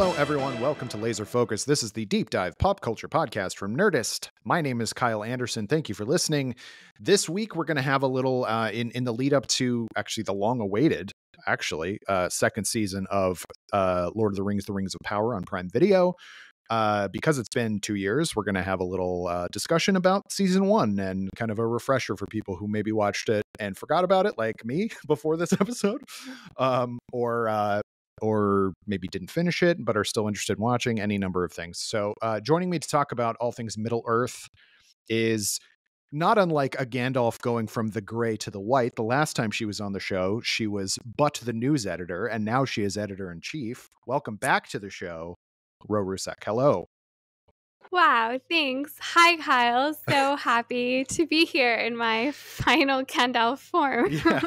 Hello, everyone. Welcome to Laser Focus. This is the deep dive pop culture podcast from Nerdist. My name is Kyle Anderson. Thank you for listening. This week, we're going to have a little in the lead up to actually the long-awaited, second season of Lord of the Rings of Power on Prime Video. Because it's been 2 years, we're going to have a little discussion about season 1 and kind of a refresher for people who maybe watched it and forgot about it, like me, before this episode, or maybe didn't finish it but are still interested in watching. Any number of things. So joining me to talk about all things Middle Earth is not unlike a Gandalf going from the gray to the white. The last time she was on the show, she was but the news editor, and now she is editor-in-chief. Welcome back to the show, Ro Rusak. Hello. Wow, thanks. Hi, Kyle. So happy to be here in my final Gandalf form. Yeah.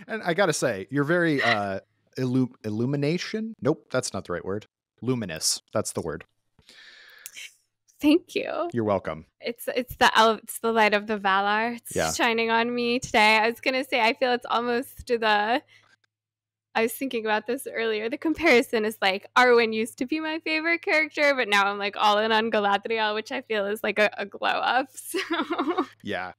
And I gotta say, you're very illumination? Nope, that's not the right word. Luminous. That's the word. Thank you. You're welcome. It's the light of the Valar. It's shining on me today. I was gonna say I feel it's almost I was thinking about this earlier. The comparison is like Arwen used to be my favorite character, but now I'm like all in on Galadriel, which I feel is like a glow up. So. Yeah.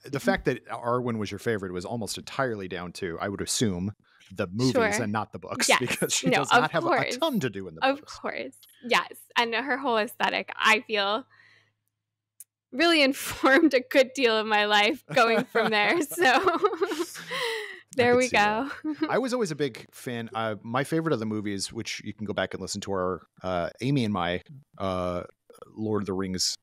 The fact that Arwen was your favorite was almost entirely down to, I would assume, the movies and not the books, because she does not have a ton to do in the books. Of course. Yes. And her whole aesthetic, I feel, really informed a good deal of my life going from there. So there we go. I was always a big fan. My favorite of the movies, which you can go back and listen to our Amy and my Lord of the Rings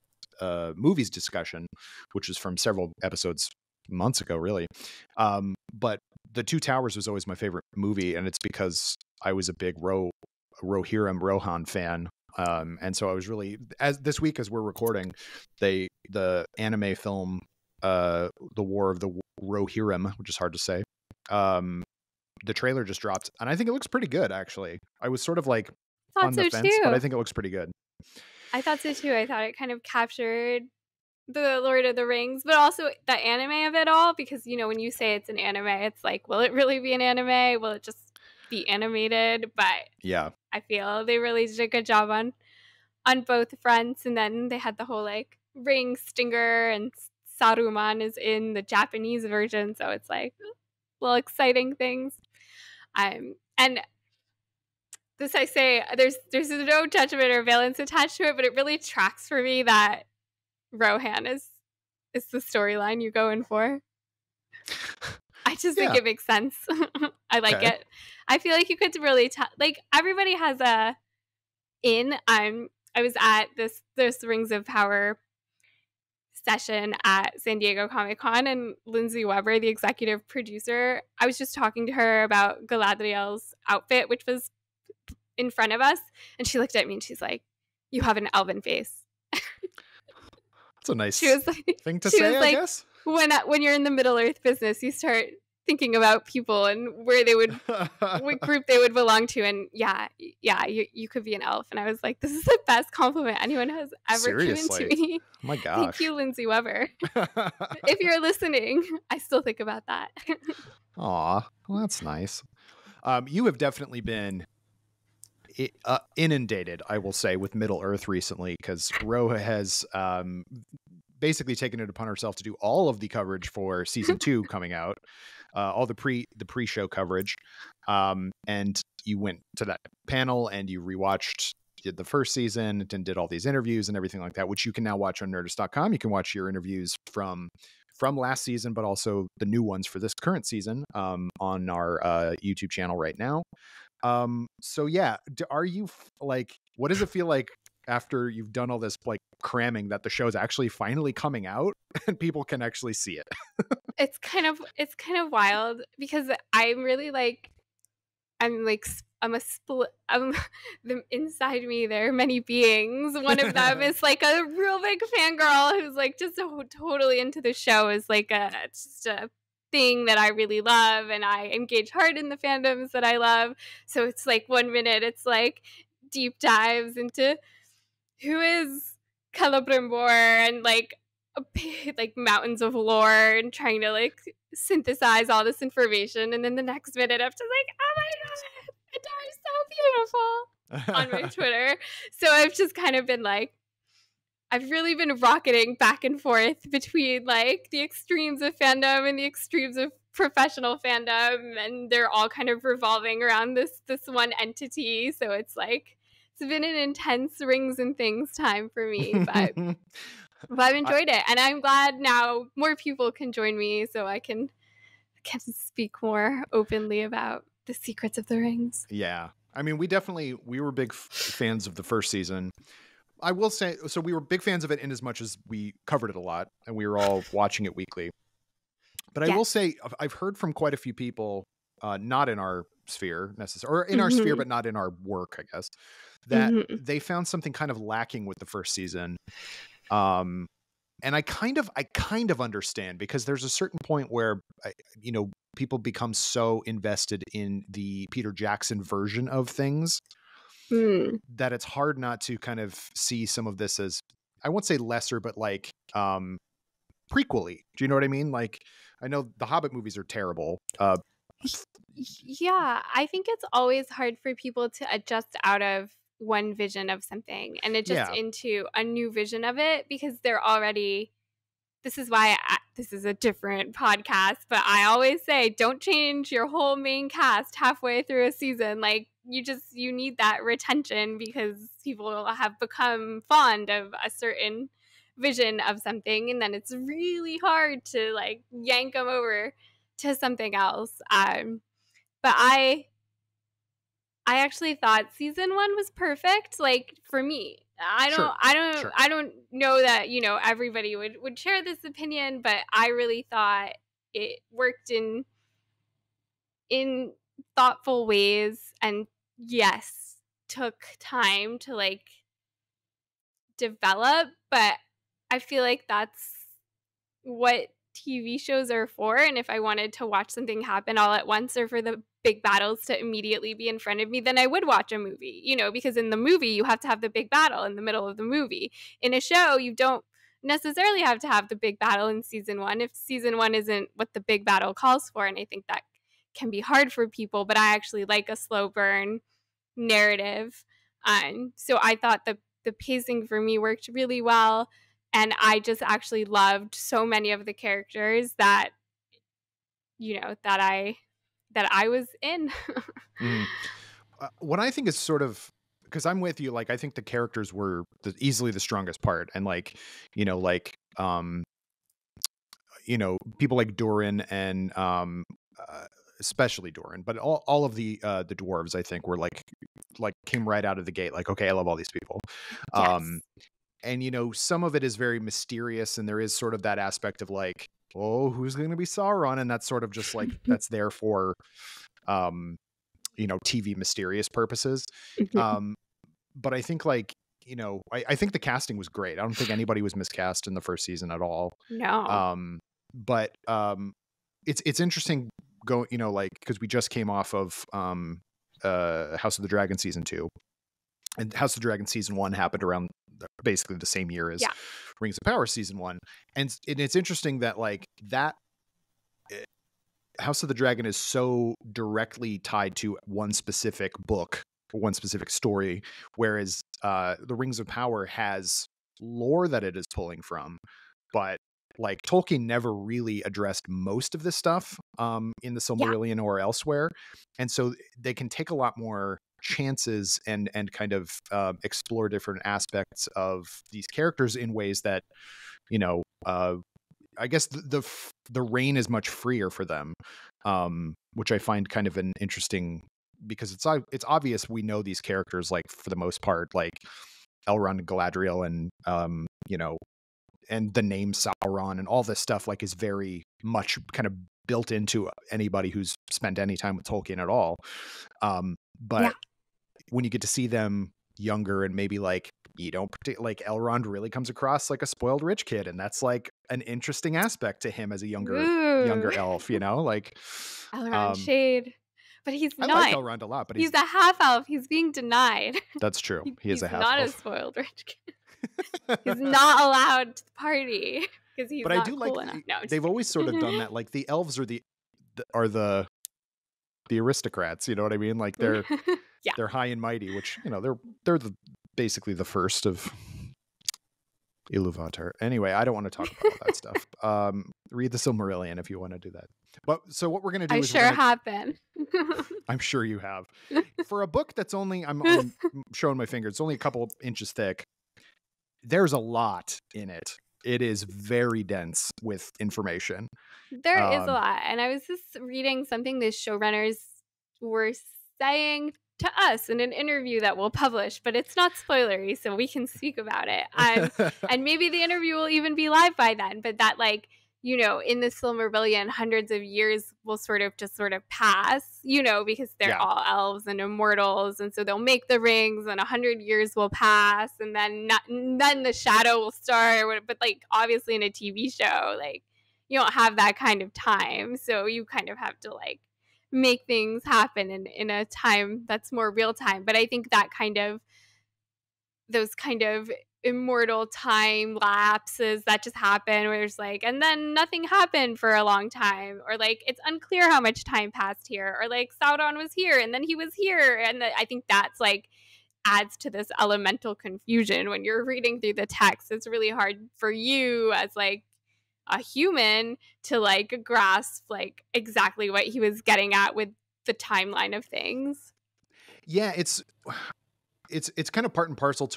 movies discussion, which is from several episodes months ago, really. But The Two Towers was always my favorite movie, and it's because I was a big Rohan fan. And so I was really, as this week as we're recording, the anime film, The War of the Rohirrim, which is hard to say. The trailer just dropped, and I think it looks pretty good, actually. I was sort of like on the fence, but I think it looks pretty good. I thought so too. I thought it kind of captured the Lord of the Rings, but also the anime of it all, because, you know, when you say it's an anime, it's like, will it really be an anime? Will it just be animated? But yeah, I feel they really did a good job on both fronts. And then they had the whole like ring stinger, and Saruman is in the Japanese version, so it's like little exciting things. And this I say, there's no judgment or valence attached to it, but it really tracks for me that Rohan is the storyline you go in for. I just think it makes sense. I like it. I feel like you could really like everybody has a in. I was at this Rings of Power session at San Diego Comic-Con, and Lindsay Weber, the executive producer, I was just talking to her about Galadriel's outfit, which was in front of us, and she looked at me and she's like, "You have an elven face." That's a nice thing to say, I guess. When you're in the Middle Earth business, you start thinking about people and where they would, what group they would belong to, and you could be an elf. And I was like, this is the best compliment anyone has ever given to me. Oh my gosh! Thank you, Lindsay Weber. If you're listening, I still think about that. Aw, well, that's nice. You have definitely been inundated, I will say, with Middle Earth recently, because Ro has basically taken it upon herself to do all of the coverage for season 2 coming out, all the pre-show coverage, and you went to that panel and you rewatched the first season and did all these interviews and everything like that, which you can now watch on Nerdist.com. You can watch your interviews from last season, but also the new ones for this current season on our YouTube channel right now. So yeah, are you like, what does it feel like after you've done all this like cramming that the show's actually finally coming out and people can actually see it? It's kind of wild, because I'm really like, inside me there are many beings. One of them is like a real big fangirl who's like just totally into the show, is like just a thing that I really love, and I engage hard in the fandoms that I love. So it's like 1 minute it's like deep dives into who is Celebrimbor and like mountains of lore, and trying to like synthesize all this information, and then the next minute I'm just like, oh my god, Adar is so beautiful on my Twitter. So I've just kind of been like, I've really been rocketing back and forth between like the extremes of fandom and the extremes of professional fandom, and they're all kind of revolving around this one entity. So it's like it's been an intense rings and things time for me, but I've enjoyed it, and I'm glad now more people can join me so I can speak more openly about the secrets of the rings. Yeah. I mean, we were big fans of the first season. I will say, so we were big fans of it in as much as we covered it a lot and we were all watching it weekly. But I will say, I've heard from quite a few people, not in our sphere necessarily, or in our sphere, but not in our work, I guess, that they found something kind of lacking with the first season. And I kind of understand, because there's a certain point where, people become so invested in the Peter Jackson version of things that it's hard not to kind of see some of this as, I won't say lesser, but like prequel-y. Do you know what I mean? Like, I know the Hobbit movies are terrible. Yeah, I think it's always hard for people to adjust out of one vision of something and adjust into a new vision of it, because they're already, this is why this is a different podcast, but I always say, don't change your whole main cast halfway through a season. Like, you need that retention, because people have become fond of a certain vision of something, and then it's really hard to like yank them over to something else. But I actually thought season 1 was perfect, like, for me. I don't know that, everybody would share this opinion, but I really thought it worked in thoughtful ways, and yes, took time to like develop, but I feel like that's what TV shows are for. And if I wanted to watch something happen all at once, or for the big battles to immediately be in front of me, then I would watch a movie, because in the movie you have to have the big battle in the middle of the movie. In a show, you don't necessarily have to have the big battle in season 1 if season 1 isn't what the big battle calls for. And I think that can be hard for people, but I actually like a slow burn narrative. So I thought the pacing for me worked really well. And I just actually loved so many of the characters that, that I was in. What I think is sort of, because I'm with you, like, I think the characters were easily the strongest part. And like, people like Doran and especially Doran, but all of the dwarves, I think, were like came right out of the gate. Like, okay, I love all these people. Yes. And some of it is very mysterious, and there is sort of that aspect of like, oh, who's going to be Sauron? And that's sort of just like, that's there for, TV mysterious purposes. But I think like, I think the casting was great. I don't think anybody was miscast in the first season at all. No. But it's interesting because we just came off of House of the Dragon season 2, and House of the Dragon season 1 happened around basically the same year as Rings of Power season 1. And it's interesting that like that House of the Dragon is so directly tied to one specific book, one specific story, whereas the Rings of Power has lore that it is pulling from, but like Tolkien never really addressed most of this stuff in the Silmarillion or elsewhere. And so they can take a lot more chances and kind of explore different aspects of these characters in ways that, I guess the reign is much freer for them, which I find kind of an interesting, because it's obvious we know these characters, like, for the most part, like Elrond and Galadriel and and the name Sauron and all this stuff, like, is very much kind of built into anybody who's spent any time with Tolkien at all. But when you get to see them younger, and maybe like like Elrond really comes across like a spoiled rich kid, and that's like an interesting aspect to him as a younger elf, like Elrond shade. But he's I not. like Elrond a lot, but he's a half elf. He's being denied. That's true. He is a half elf. He's not a spoiled rich kid. He's not allowed to party because he's not cool enough. No, they've always sort of done that. Like the elves are the the aristocrats. You know what I mean? Like they're Yeah. high and mighty, which they're basically the first of Iluvatar. Anyway, I don't want to talk about all that stuff. Read the Silmarillion if you want to do that. But so what we're going to do I is sure have been. I'm sure you have. For a book that's only, I'm showing my finger, it's only a couple inches thick. There's a lot in it. It is very dense with information. There is a lot. And I was just reading something the showrunners were saying to us in an interview that we'll publish, but it's not spoilery, so we can speak about it. And maybe the interview will even be live by then, but that in the Silmarillion, hundreds of years will sort of pass, because they're all elves and immortals, and so they'll make the rings, and 100 years will pass, and then the shadow will start. But obviously, in a TV show, you don't have that kind of time, so you kind of have to make things happen in a time that's more real time. But I think that those kind of immortal time lapses that just happen where it's and then nothing happened for a long time, or it's unclear how much time passed here, or Sauron was here and then he was here, and I think that's adds to this elemental confusion when you're reading through the text. It's really hard for you as a human to grasp exactly what he was getting at with the timeline of things. Yeah, it's kind of part and parcel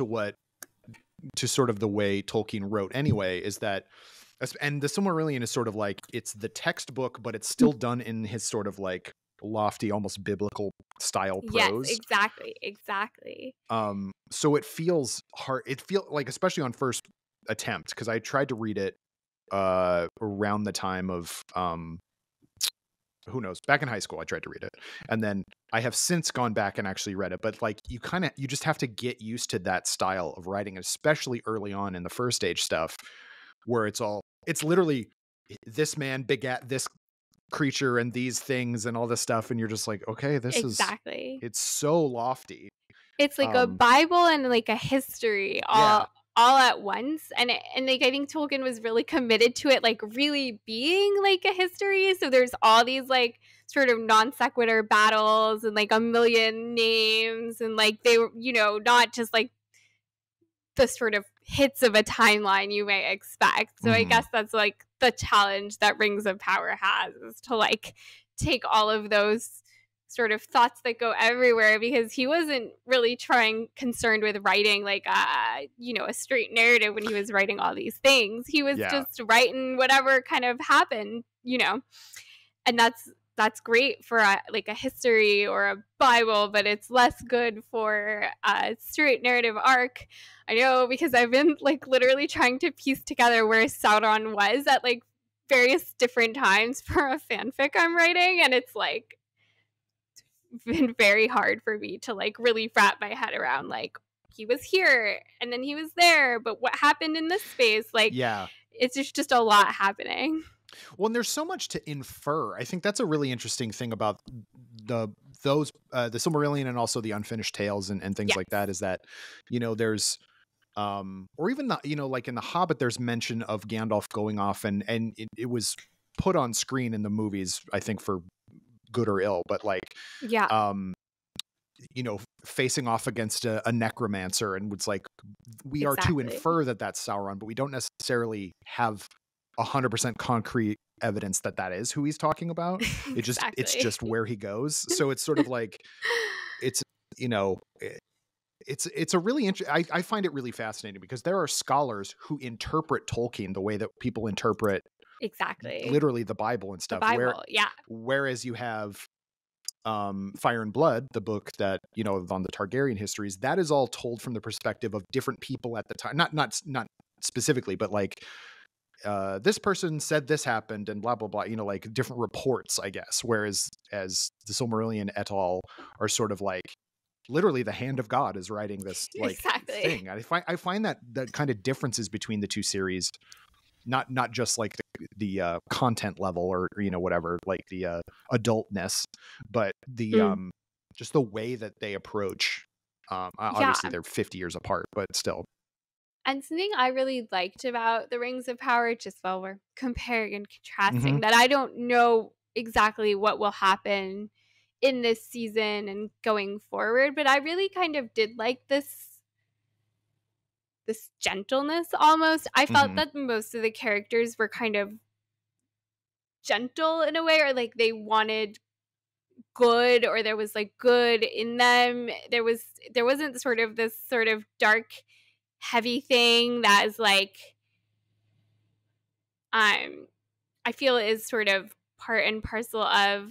to sort of the way Tolkien wrote anyway, is that, and the Silmarillion is sort of it's the textbook, but it's still done in his sort of lofty, almost biblical style prose. Yes, exactly. So it feels hard. It feels especially on first attempt, because I tried to read it around the time of who knows, back in high school I tried to read it, and then I have since gone back and actually read it. But you just have to get used to that style of writing, especially early on in the first age stuff, where it's literally this man begat this creature and these things and all this stuff, and you're just okay, this exactly. It's so lofty. It's a Bible and a history all at once, and I think Tolkien was really committed to it really being a history. So there's all these sort of non sequitur battles and a million names, and they were not just the sort of hits of a timeline you may expect. So I guess that's the challenge that Rings of Power has, is to take all of those sort of thoughts that go everywhere, because he wasn't really concerned with writing a straight narrative when he was writing all these things. He was just writing whatever kind of happened, and that's great for a history or a Bible, but it's less good for a straight narrative arc. I know, because I've been literally trying to piece together where Sauron was at various different times for a fanfic I'm writing, and it's been very hard for me to really wrap my head around he was here and then he was there, but what happened in this space? It's just a lot happening. Well, and there's so much to infer. I think that's a really interesting thing about the Silmarillion and also the unfinished tales and things like that, is that there's or even the, in the Hobbit there's mention of Gandalf going off, and it was put on screen in the movies, I think, for good or ill, but facing off against a necromancer, and it's we are to infer that that's Sauron, but we don't necessarily have 100% concrete evidence that is who he's talking about. It just it's just where he goes. So it's sort of it's it's a really I find it really fascinating, because there are scholars who interpret Tolkien the way that people interpret literally the Bible and stuff. Whereas you have Fire and Blood, the book that on the Targaryen histories, that is all told from the perspective of different people at the time. Not specifically, but this person said this happened and blah blah blah. Different reports, I guess. Whereas as the Silmarillion et al. Are sort of literally the hand of God is writing this thing. I find that kind of differences between the two series, not just the content level or whatever, the adultness, but the just the way that they approach. Obviously they're 50 years apart, but still. And something I really liked about the Rings of Power, just while we're comparing and contrasting, that I don't know exactly what will happen in this season and going forward. But I really kind of did like this gentleness almost. I felt that most of the characters were kind of gentle in a way, or like they wanted good, or there was like good in them. There wasn't sort of this sort of dark, heavy thing that is like I feel is sort of part and parcel of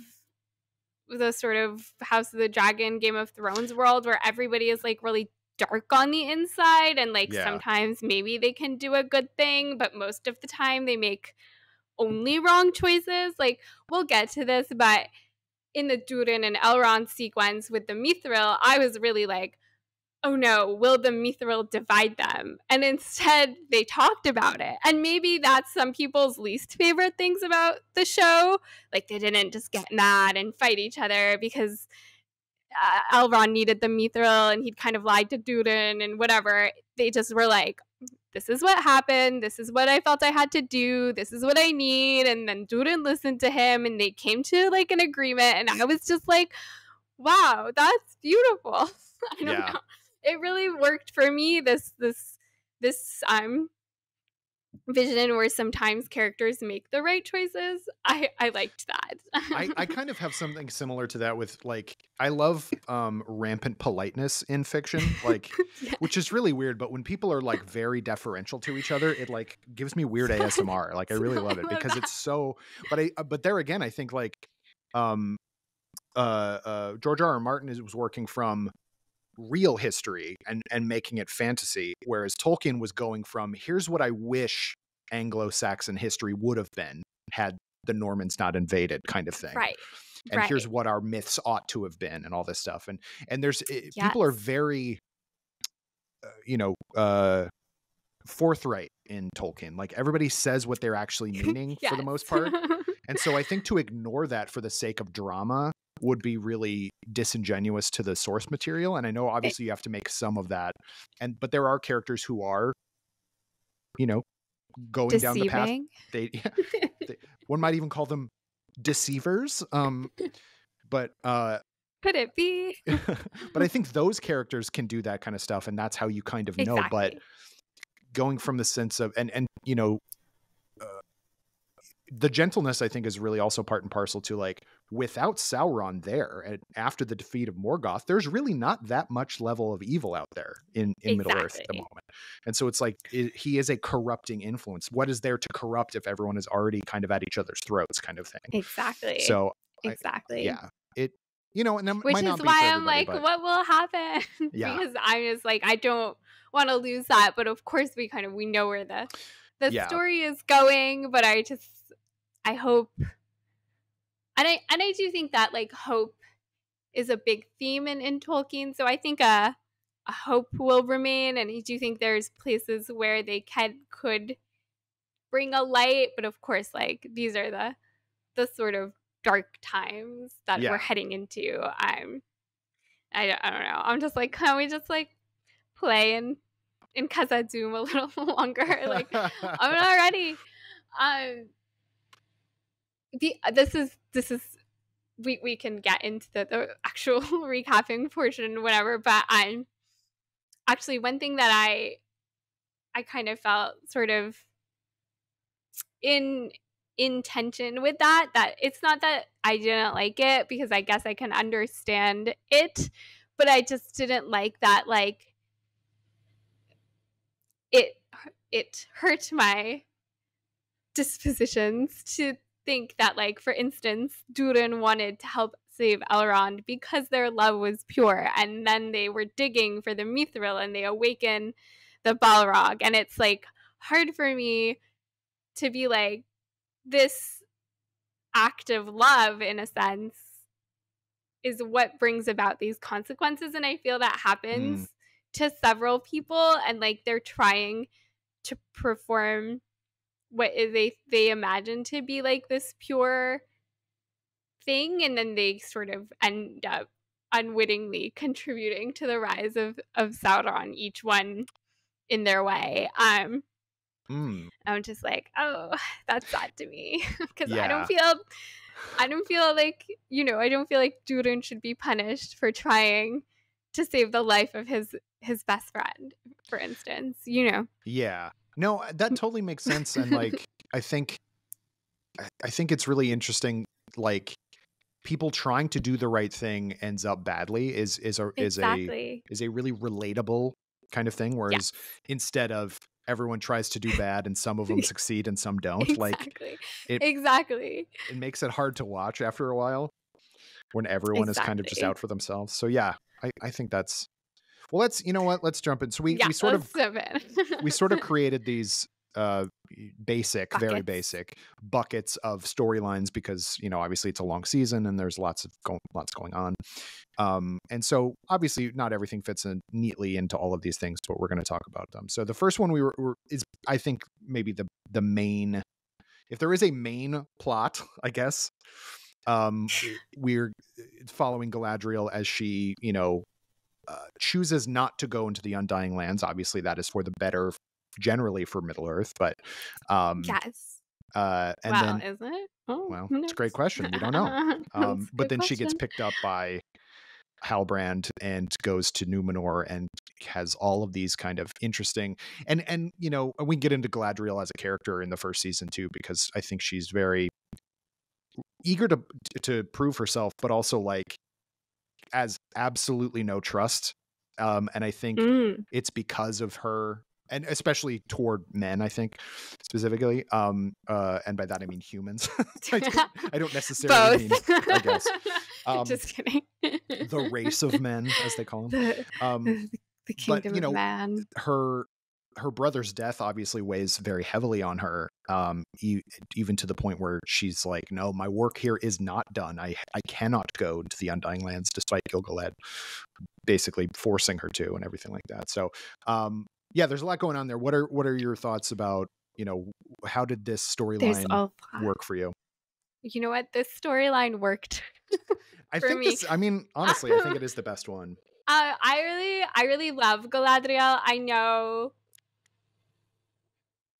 the sort of House of the Dragon, Game of Thrones world, where everybody is like really dark on the inside, and like sometimes maybe they can do a good thing, but most of the time they make only wrong choices. Like, we'll get to this, but in the Durin and Elrond sequence with the Mithril, I was really like, oh no, will the Mithril divide them? And instead, they talked about it. And maybe that's some people's least favorite things about the show. Like, they didn't just get mad and fight each other because Elrond needed the Mithril and he'd kind of lied to Durin and whatever. They just were like, this is what happened. This is what I felt I had to do. This is what I need. And then Durin listened to him and they came to like an agreement. And I was just like, wow, that's beautiful. I don't know. It really worked for me. This vision where sometimes characters make the right choices. I liked that. I kind of have something similar to that with like, I love rampant politeness in fiction, like which is really weird, but when people are like very deferential to each other, it like gives me weird ASMR. Like I really love it because it's so, but there again, I think like George R.R. Martin was working from real history and making it fantasy, whereas Tolkien was going from, here's what I wish Anglo-Saxon history would have been had the Normans not invaded, kind of thing. Right. And here's what our myths ought to have been, and all this stuff. And there's people are very forthright in Tolkien. Like everybody says what they're actually meaning for the most part. And so I think to ignore that for the sake of drama would be really disingenuous to the source material. And I know obviously you have to make some of that. But there are characters who are, going deceiving down the path. One might even call them deceivers. But could it be? But I think those characters can do that kind of stuff, and that's how you kind of know. But going from the sense of the gentleness, I think, is really also part and parcel to like, without Sauron there, and after the defeat of Morgoth, there's really not that much level of evil out there in Middle Earth at the moment. And so it's like, he is a corrupting influence. What is there to corrupt if everyone is already kind of at each other's throats, kind of thing? Exactly. So and then which is why I'm like, what will happen? Because I'm just like, I don't want to lose that. But of course, we know where the story is going. But I hope, and I do think that like hope is a big theme in Tolkien. So I think a hope will remain, and I do think there's places where they could bring a light. But of course, like these are the sort of dark times that we're heading into. I don't know. I'm just like, can we just like play in Khazad-dûm a little longer? Like I'm not ready. This is we can get into the actual recapping portion, whatever. But actually one thing that I kind of felt sort of in tension with that it's not that I didn't like it, because I guess I can understand it, but I just didn't like that like it hurt my dispositions to think that, like, for instance, Durin wanted to help save Elrond because their love was pure, and then they were digging for the Mithril and they awaken the Balrog, and it's like hard for me to be like, this act of love in a sense is what brings about these consequences. And I feel that happens to several people, and like they're trying to perform what they imagine to be like this pure thing, and then they sort of end up unwittingly contributing to the rise of Sauron, each one in their way. I'm just like, oh, that's sad to me, because I don't feel I don't feel like, I don't feel like Durin should be punished for trying to save the life of his best friend, for instance, Yeah. No, that totally makes sense. And like, I think it's really interesting. Like, people trying to do the right thing ends up badly is Exactly. a really relatable kind of thing. Yes. Whereas instead of everyone tries to do bad and some of them succeed and some don't, like Exactly. it Exactly. it makes it hard to watch after a while when everyone is kind of just Exactly. out for themselves. So yeah, I think that's well. Let's you know what? Let's jump in. So Yeah, we sort of let's jump in. we sort of created these very Buckets. basic buckets of storylines because obviously it's a long season and there's lots going on, and so obviously not everything fits in neatly into all of these things, but we're going to talk about them. So the first one is I think maybe the main, if there is a main plot, I guess, we're following Galadriel as she chooses not to go into the Undying Lands. Obviously that is for the better generally for Middle Earth, but Yes. and Well, then isn't it? Oh, well, who it's a great knows? question. We don't know. That's a But good then she gets question. picked up by Halbrand and goes to Numenor and has all of these kind of interesting and we get into Galadriel as a character in the first season too, because I think she's very eager to prove herself, but also like as absolutely no trust. And I think it's because of her, and especially toward men, I think specifically. And by that I mean humans. I don't necessarily Both. mean, I guess. Just kidding. The race of men, as they call them. The But kingdom of man. her brother's death obviously weighs very heavily on her, even to the point where she's like, no, my work here is not done. I cannot go to the Undying Lands despite Gil-galad basically forcing her to and everything like that. So yeah, there's a lot going on there. What are your thoughts about, how did this storyline work for you? You know what? This storyline worked. I for think me. I mean, honestly, I think it is the best one. I really love Galadriel. I know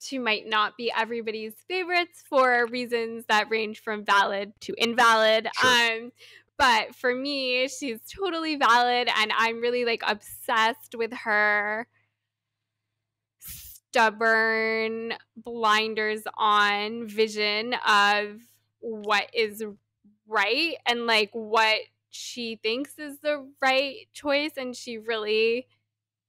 she might not be everybody's favorites for reasons that range from valid to invalid. Sure. But for me, she's totally valid, and I'm really like obsessed with her stubborn, blinders on vision of what is right and like what she thinks is the right choice, and she really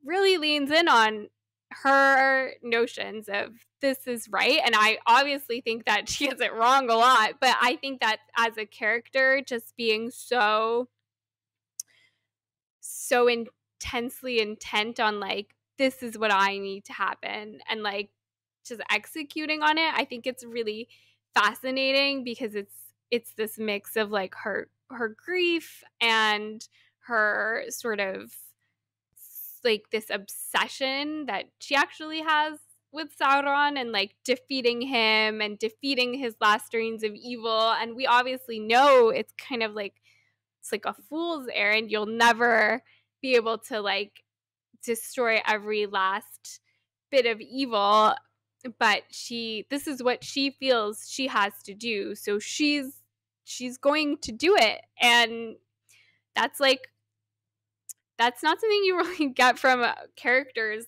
leans in on her notions of this is right. And I obviously think that she gets it wrong a lot, but I think that as a character, just being so intensely intent on like, this is what I need to happen, and like just executing on it, I think it's really fascinating because it's this mix of like her grief and her sort of like this obsession that she actually has with Sauron, and like defeating him and defeating his last reigns of evil. And we obviously know it's kind of like, it's like a fool's errand. You'll never be able to like destroy every last bit of evil, but this is what she feels she has to do, so she's going to do it. And that's not something you really get from characters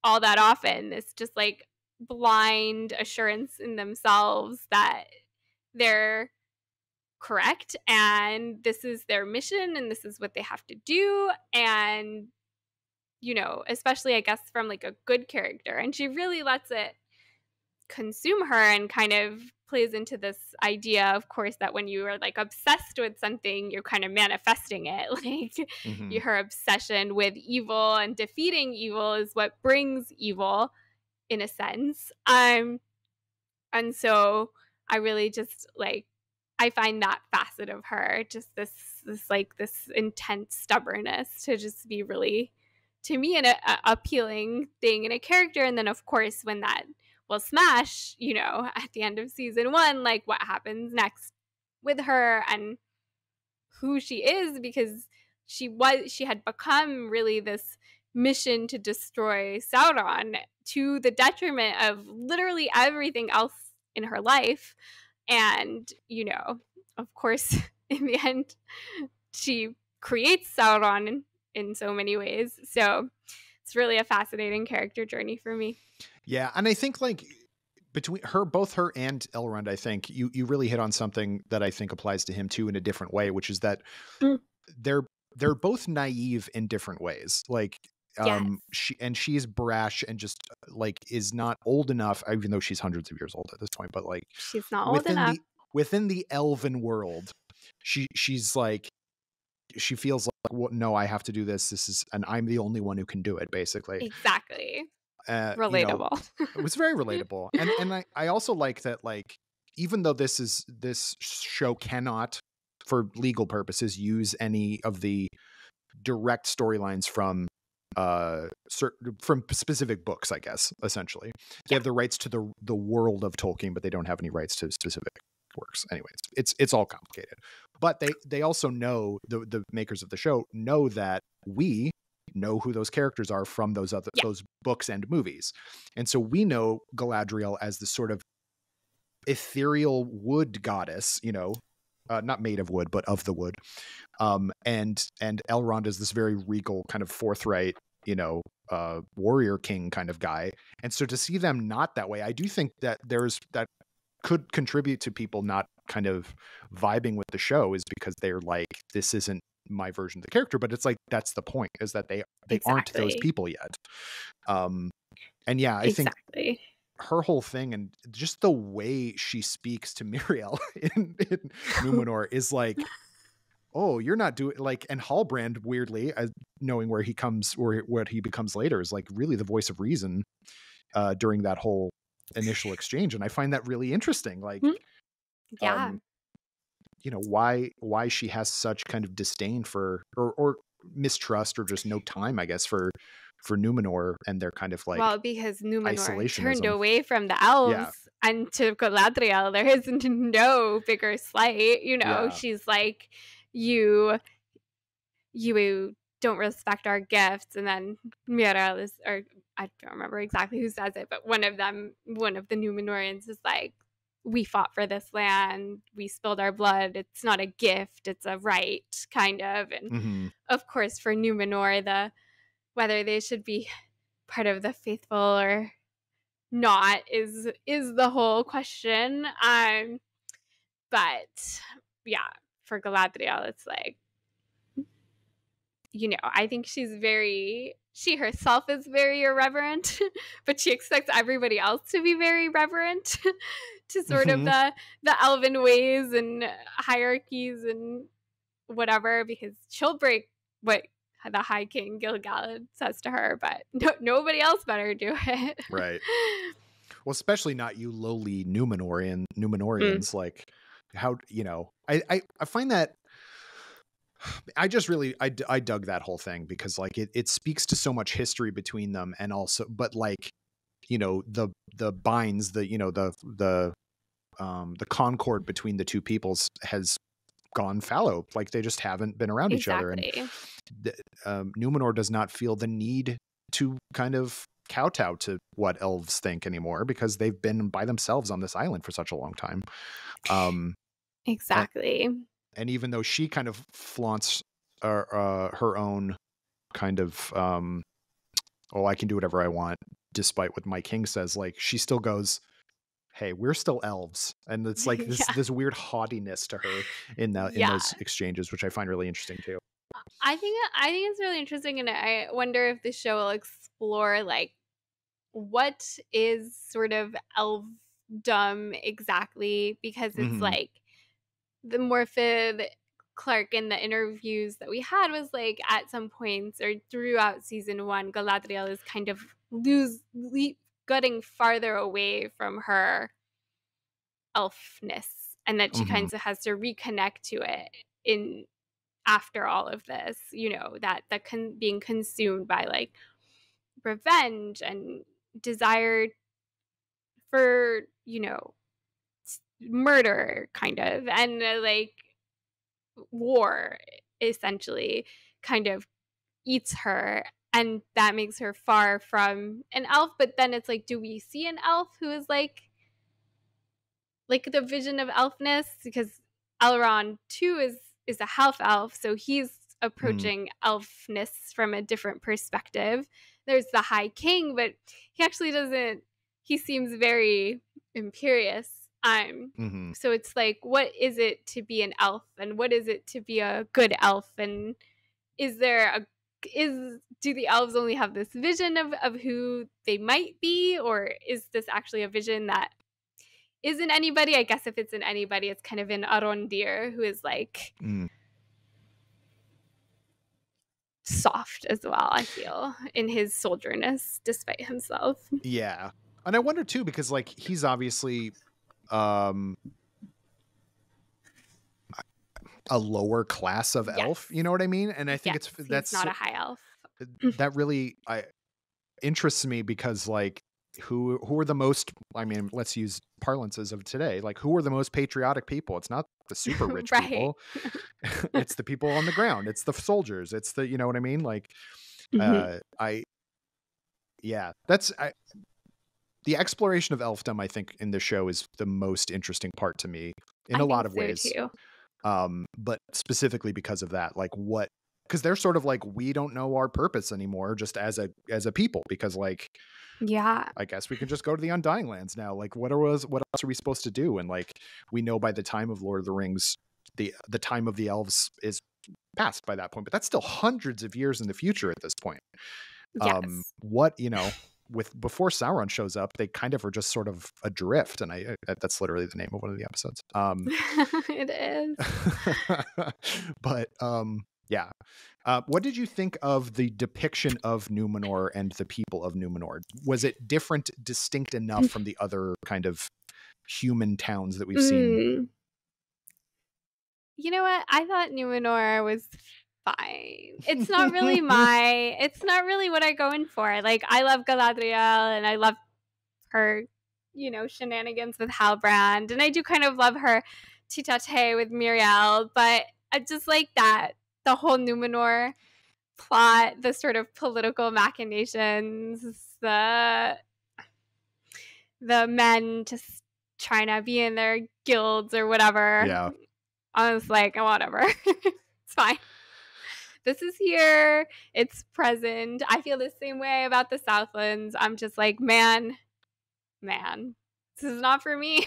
all that often. It's just like blind assurance in themselves that they're correct and this is their mission and this is what they have to do. And especially I guess from like a good character, and she really lets it consume her and kind of plays into this idea, of course, that when you are like obsessed with something, you're kind of manifesting it. Like her obsession with evil and defeating evil is what brings evil, in a sense. And so I really just like, I find that facet of her, just this intense stubbornness, to just be really, to me, an appealing thing in a character. And then of course when that will smash, at the end of season 1, like what happens next with her and who she is, because she had become really this mission to destroy Sauron to the detriment of literally everything else in her life. And of course, in the end, she creates Sauron in so many ways. So it's really a fascinating character journey for me. Yeah, and I think like between her, both her and Elrond, I think you really hit on something that I think applies to him too in a different way, which is that Mm. they're both naive in different ways. Like Yes. she's brash and just like is not old enough, even though she's hundreds of years old at this point, but like She's not old within enough. the elven world, she's like, she feels like, well, no, I have to do this, and I'm the only one who can do it, basically. Exactly. You know, Relatable. it was very relatable. And I also like that, like, even though this show cannot, for legal purposes, use any of the direct storylines from from specific books, I guess, essentially. They have the rights to the world of Tolkien, but they don't have any rights to specific works. Anyways, it's all complicated. But they also know, the makers of the show know that we know who those characters are from those books and movies. And so we know Galadriel as this sort of ethereal wood goddess, not made of wood, but of the wood. And Elrond is this very regal, kind of forthright, warrior king kind of guy. And so to see them not that way, I do think that that could contribute to people not kind of vibing with the show, is because they're like, this isn't my version of the character. But it's like, that's the point, is that they aren't those people yet. And yeah, I think her whole thing, and just the way she speaks to Miriel in Numenor is like, oh, you're not doing, like, and Halbrand, weirdly, knowing where he comes or what he becomes later, is like really the voice of reason during that whole initial exchange. And I find that really interesting. Like, why she has such kind of disdain for, or mistrust, or just no time, I guess, for Numenor and their kind of like, well, because Numenor turned isolationism. away from the elves, and to Galadriel there is no bigger slight. She's like, you don't respect our gifts. And then Miriel is, or I don't remember exactly who says it, but one of the Numenorians is like, we fought for this land, we spilled our blood, it's not a gift, it's a right, kind of. And of course, for Numenor, whether they should be part of the faithful or not is the whole question. But yeah, for Galadriel, it's like, I think she herself is very irreverent, but she expects everybody else to be very reverent to sort of the elven ways and hierarchies and whatever, because she'll break what the High King Gil-galad says to her, but nobody else better do it. Right. Well, especially not you lowly Numenorians. Like, how, I find that, I just really, I dug that whole thing, because like it speaks to so much history between them, and also, but like, the binds, the concord between the two peoples has gone fallow. Like, they just haven't been around each other. And Numenor does not feel the need to kind of kowtow to what elves think anymore, because they've been by themselves on this island for such a long time. Exactly. And even though she kind of flaunts her own kind of, I can do whatever I want, despite what my king says, like, she still goes, hey, we're still elves. And it's like this weird haughtiness to her in those exchanges, which I find really interesting too. I think it's really interesting, and I wonder if the show will explore like what is sort of elfdom exactly, because it's like the Morfydd Clark in the interviews that we had was like, at some points or throughout season 1, Galadriel is kind of getting farther away from her elfness, and that she kind of has to reconnect to it after all of this, that being consumed by like revenge and desire for, murder, kind of, and like war, essentially, kind of eats her, and that makes her far from an elf. But then it's like, do we see an elf who is like the vision of elfness? Because Elrond too is a half elf, so he's approaching elfness from a different perspective. There's the High King, but he actually doesn't. He seems very imperious. So it's like, what is it to be an elf, and what is it to be a good elf, and do the elves only have this vision of who they might be, or is this actually a vision that isn't anybody? I guess if it's in anybody, it's kind of in Arondir, who is like soft as well, I feel, in his soldierness, despite himself. Yeah. And I wonder too, because like he's obviously a lower class of elf, you know what I mean? And I think that's not a high elf. That really interests me, because like who are the most, I mean, let's use parlances of today, like who are the most patriotic people? It's not the super rich people. It's the people on the ground. It's the soldiers. It's the, you know what I mean? Like the exploration of elfdom, I think, in the show is the most interesting part to me in a lot of ways. Too. But specifically because of that, like because they're sort of like, we don't know our purpose anymore, just as a people, because like, I guess we can just go to the Undying Lands now. Like what else are we supposed to do? And like, we know by the time of Lord of the Rings, the time of the elves is past by that point, but that's still hundreds of years in the future at this point. Before Sauron shows up, they kind of are just sort of adrift, and that's literally the name of one of the episodes. It is. But what did you think of the depiction of Numenor and the people of Numenor? Was it different, distinct enough from the other kind of human towns that we've seen? You know what? I thought Numenor was fine. It's not really what I go in for. Like, I love Galadriel, and I love her, shenanigans with Halbrand, and I do kind of love her tete-a-tete with Miriel, but I just like that the whole Numenor plot, the sort of political machinations, the men just trying to be in their guilds or whatever. Yeah. I was like, oh, whatever. It's fine. This is here. It's present. I feel the same way about the Southlands. I'm just like, man, this is not for me.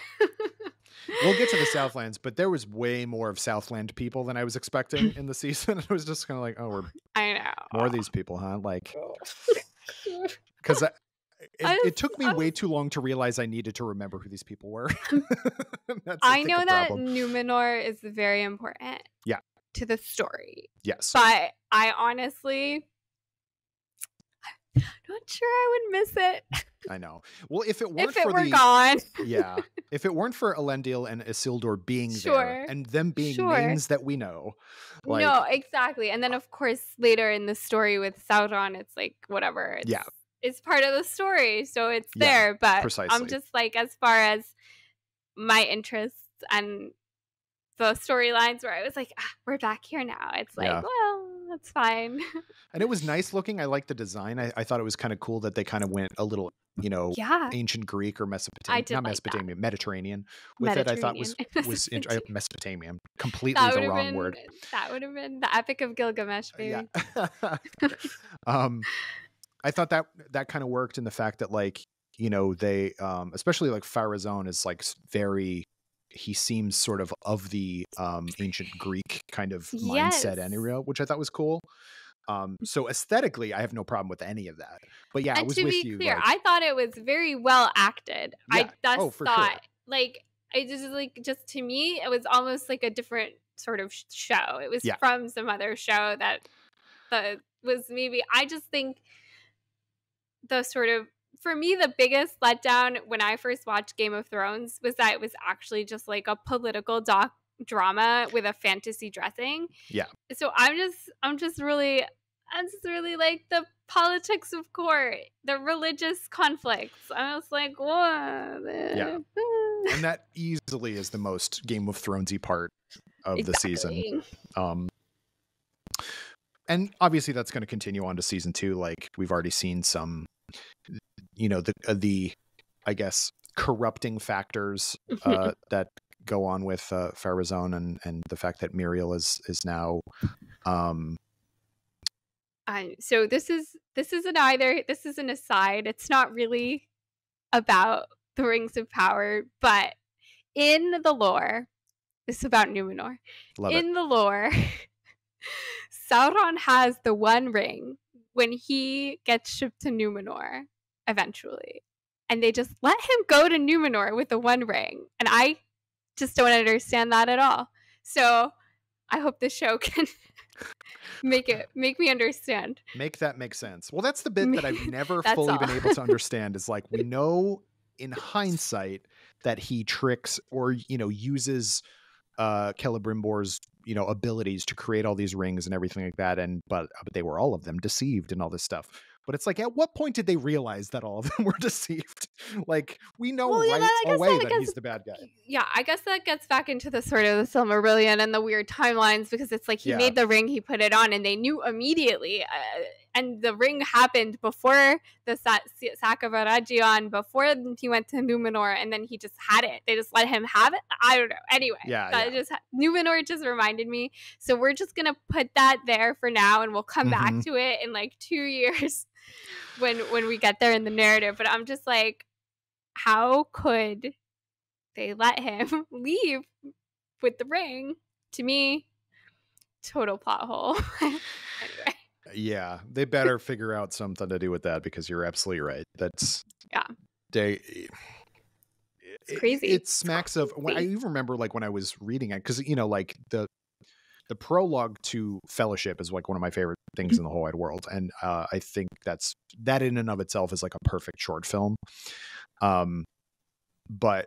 We'll get to the Southlands, but there was way more of Southland people than I was expecting in the season. I was just kind of like, oh, I know. More of these people, huh? Like, because it took me way too long to realize I needed to remember who these people were. I know that Numenor is very important. Yeah. To the story. Yes. But I honestly, I'm not sure I would miss it. I know. Well, if it weren't gone. Yeah. If it weren't for Elendil and Isildur being there and them being names that we know. Like, no, exactly. And then of course later in the story with Sauron, it's like whatever. It's part of the story, so it's there. But precisely. I'm just like, as far as my interests and the storylines where I was like, we're back here now. It's like, well, that's fine. And it was nice looking. I liked the design. I thought it was kind of cool that they kind of went a little, ancient Greek or Mesopotamian, Mediterranean with it. I thought was Mesopotamian. Completely the wrong word. That would have been the Epic of Gilgamesh, baby. Yeah. I thought that kind of worked in the fact that, like, they, especially like Pharazôn is like he seems sort of the ancient Greek kind of mindset anyway, which I thought was cool. So aesthetically, I have no problem with any of that. But yeah, I was with you. To be clear, I thought it was very well acted. Yeah. Like, I just to me, it was almost like a different sort of show. It was from some other show that was maybe, I just think the sort of, for me, the biggest letdown when I first watched Game of Thrones was that it was actually just like a political drama with a fantasy dressing. Yeah. So I'm just really like the politics of court, the religious conflicts. I was like, what? Yeah. And that easily is the most Game of Thronesy part of the season. And obviously that's going to continue on to season 2. Like, we've already seen some, the I guess corrupting factors that go on with Farazone and the fact that Muriel is now. So this is an aside. It's not really about the Rings of Power, but in the lore, this is about Numenor. Love in the lore, Sauron has the One Ring when he gets shipped to Numenor eventually. And they just let him go to Numenor with the One Ring. And I just don't understand that at all. So I hope the show can make me understand. Make that make sense. Well, that's the bit that I've never fully all. been able to understand is like, we know in hindsight that he tricks or, uses Celebrimbor's, abilities to create all these rings and everything like that. But they were all of them deceived and all this stuff. But it's like, at what point did they realize that all of them were deceived? Like, we know away that he's the bad guy. Yeah, I guess that gets back into the sort of the Silmarillion and the weird timelines, because it's like he made the ring, he put it on, and they knew immediately. And the ring happened before the sack of Aragion, before he went to Numenor, and then he just had it. They just let him have it. I don't know. Anyway, Numenor just reminded me. So we're just gonna put that there for now, and we'll come back to it in like 2 years when we get there in the narrative. But I'm just like, how could they let him leave with the ring? To me, total plot hole. Anyway. Yeah, they better figure out something to do with that, because you're absolutely right. That's it's crazy. It smacks of. I even remember like when I was reading it, because like the prologue to Fellowship is like one of my favorite things in the whole wide world, and I think that in and of itself is like a perfect short film. But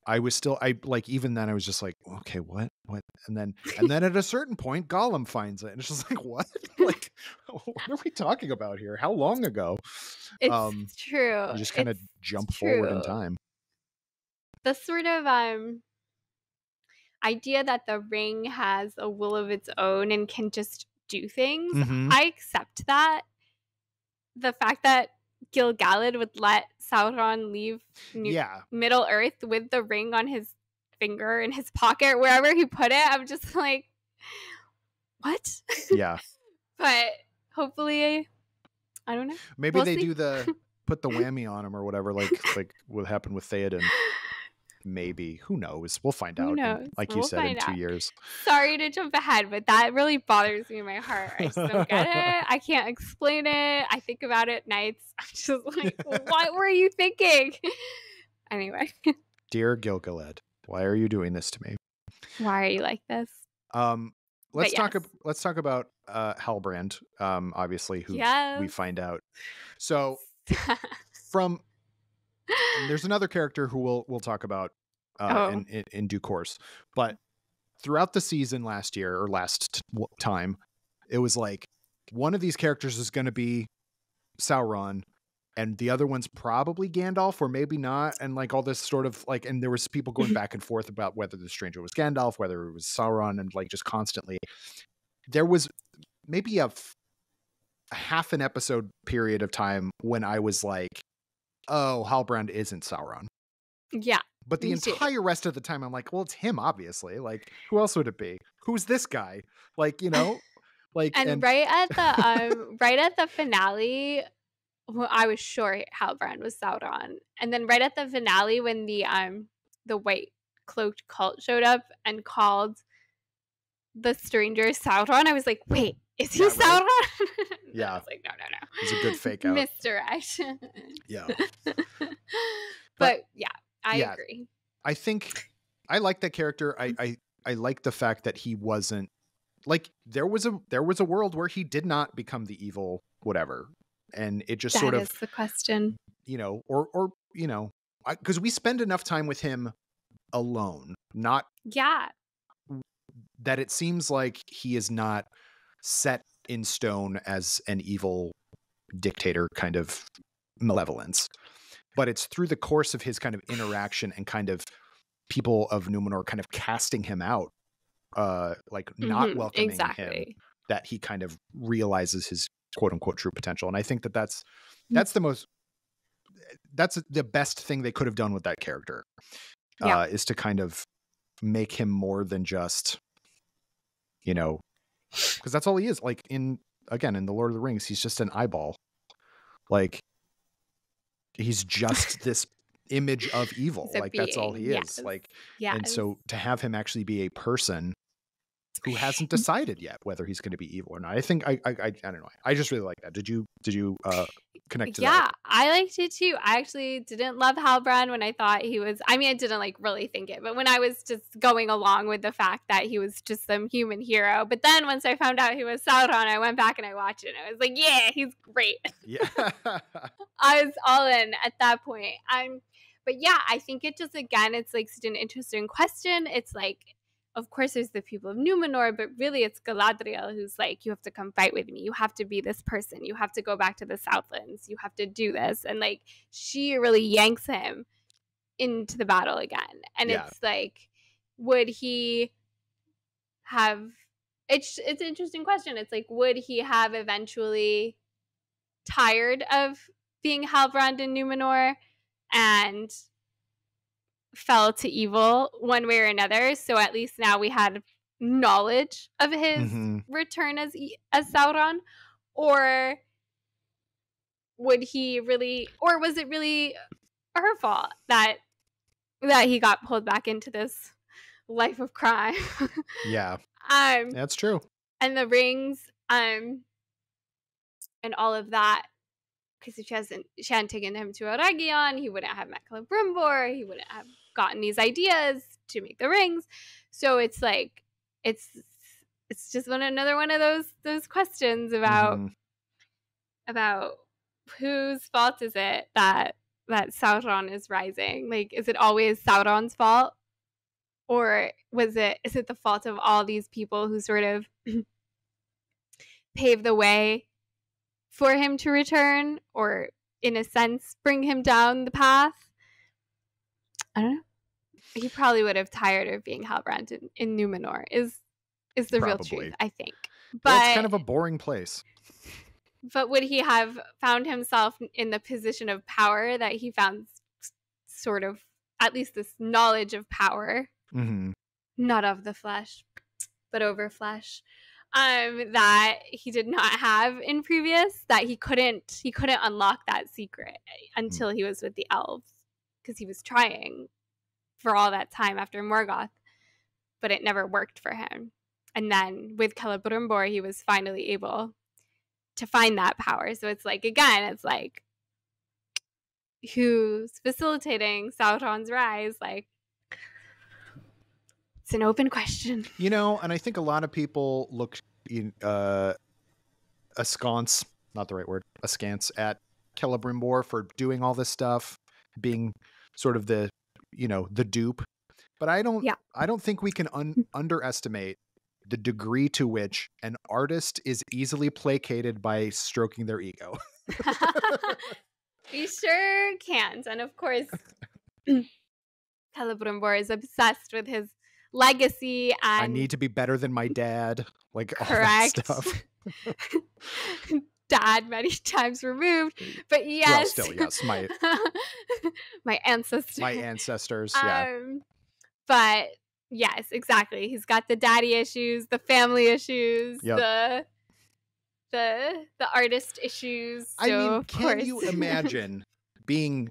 even then I was just like, okay, what? And then at a certain point, Gollum finds it, and it's just like, what? Like, what are we talking about here? How long ago? It's true. You just kind of jump forward in time. The sort of idea that the ring has a will of its own and can just do things, I accept that. The fact that Gil-galad would let Sauron leave Middle Earth with the ring on his finger, in his pocket, wherever he put it, I'm just like, what? Yeah. But hopefully, I don't know. Maybe they do put the whammy on him or whatever, like what happened with Theoden. Maybe. Who knows? We'll find out. Like you said, in 2 years. Sorry to jump ahead, but that really bothers me in my heart. I just don't get it. I can't explain it. I think about it nights. I'm just like, what were you thinking? Anyway. Dear Gil-galad, why are you doing this to me? Why are you like this? Let's talk about Halbrand, obviously, who we find out. So there's another character who we'll talk about in due course. But throughout the season last time, it was like one of these characters is going to be Sauron, and the other one's probably Gandalf, or maybe not. And like all this sort of like, and there was people going back and forth about whether the stranger was Gandalf, whether it was Sauron, and like just constantly. There was maybe a half an episode period of time when I was like, oh, Halbrand isn't Sauron. Yeah. But the entire rest of the time, I'm like, well, it's him, obviously. Like, who else would it be? Who's this guy? Like, like. And right at the finale, I was sure Halbrand was Sauron. And then right at the finale, when the white cloaked cult showed up and called the stranger Sauron, I was like, wait, is he Sauron? Right? Yeah. I was like, no. It's a good fake out. Misdirection. Yeah. But yeah, I agree. I think I like that character. I like the fact that he wasn't like, there was a world where he did not become the evil whatever. And it just that is the question. Or because we spend enough time with him alone, not that it seems like he is not set in stone as an evil dictator kind of malevolence, but it's through the course of his kind of interaction and kind of people of Numenor kind of casting him out, like not welcoming him, that he kind of realizes his quote unquote true potential. And I think that's the best thing they could have done with that character, is to kind of make him more than just, you know, because that's all he is. Like in the Lord of the Rings, he's just an eyeball. Like he's just this image of evil. Like that's all he Yes. is. Like, Yes. and so to have him actually be a person who hasn't decided yet whether he's going to be evil or not. I think I don't know. I just really like that. Did you connect to that? Yeah, I liked it too. I actually didn't love Halbrand when I thought he was, I mean, I didn't like really think it, but when I was just going along with the fact that he was just some human hero. But then once I found out he was Sauron, I went back and I watched it and I was like, yeah, he's great. Yeah. I was all in at that point. But yeah, I think it just, again, it's like such an interesting question. It's like, of course, there's the people of Numenor, but really it's Galadriel who's like, you have to come fight with me. You have to be this person. You have to go back to the Southlands. You have to do this. And like, she really yanks him into the battle again. And it's like, would he have, it's an interesting question. It's like, would he have eventually tired of being Halbrand in Numenor and fell to evil one way or another? So at least now we had knowledge of his return as Sauron, or would he really, or was it really her fault that he got pulled back into this life of crime? Yeah, that's true. And the rings, and all of that. Because if she hadn't taken him to Eregion, he wouldn't have met Celebrimbor. He wouldn't have gotten these ideas to make the rings. So it's like, it's just another one of those questions about whose fault is it that Sauron is rising? Like, is it always Sauron's fault, or is it the fault of all these people who sort of paved the way for him to return, or in a sense bring him down the path? I don't know. He probably would have tired of being Halbrand in Numenor is the real truth, I think. But it's kind of a boring place. But would he have found himself in the position of power that he found, sort of, at least this knowledge of power, not of the flesh, but over flesh, that he did not have in previous, that he couldn't unlock that secret until he was with the elves, because he was trying for all that time after Morgoth, but it never worked for him. And then with Celebrimbor, he was finally able to find that power. So it's like, again, it's like, who's facilitating Sauron's rise? Like, it's an open question. And I think a lot of people look askance at Celebrimbor for doing all this stuff, being sort of the dupe. But I don't think we can underestimate the degree to which an artist is easily placated by stroking their ego. We sure can't. And of course, Celebrimbor is obsessed with his legacy, and I need to be better than my dad. Like, correct. all that stuff. Dad many times removed, but yes, well, still, yes, my ancestors. Yeah. But yes, exactly. He's got the daddy issues, the family issues, the artist issues. So, I mean, can you imagine being,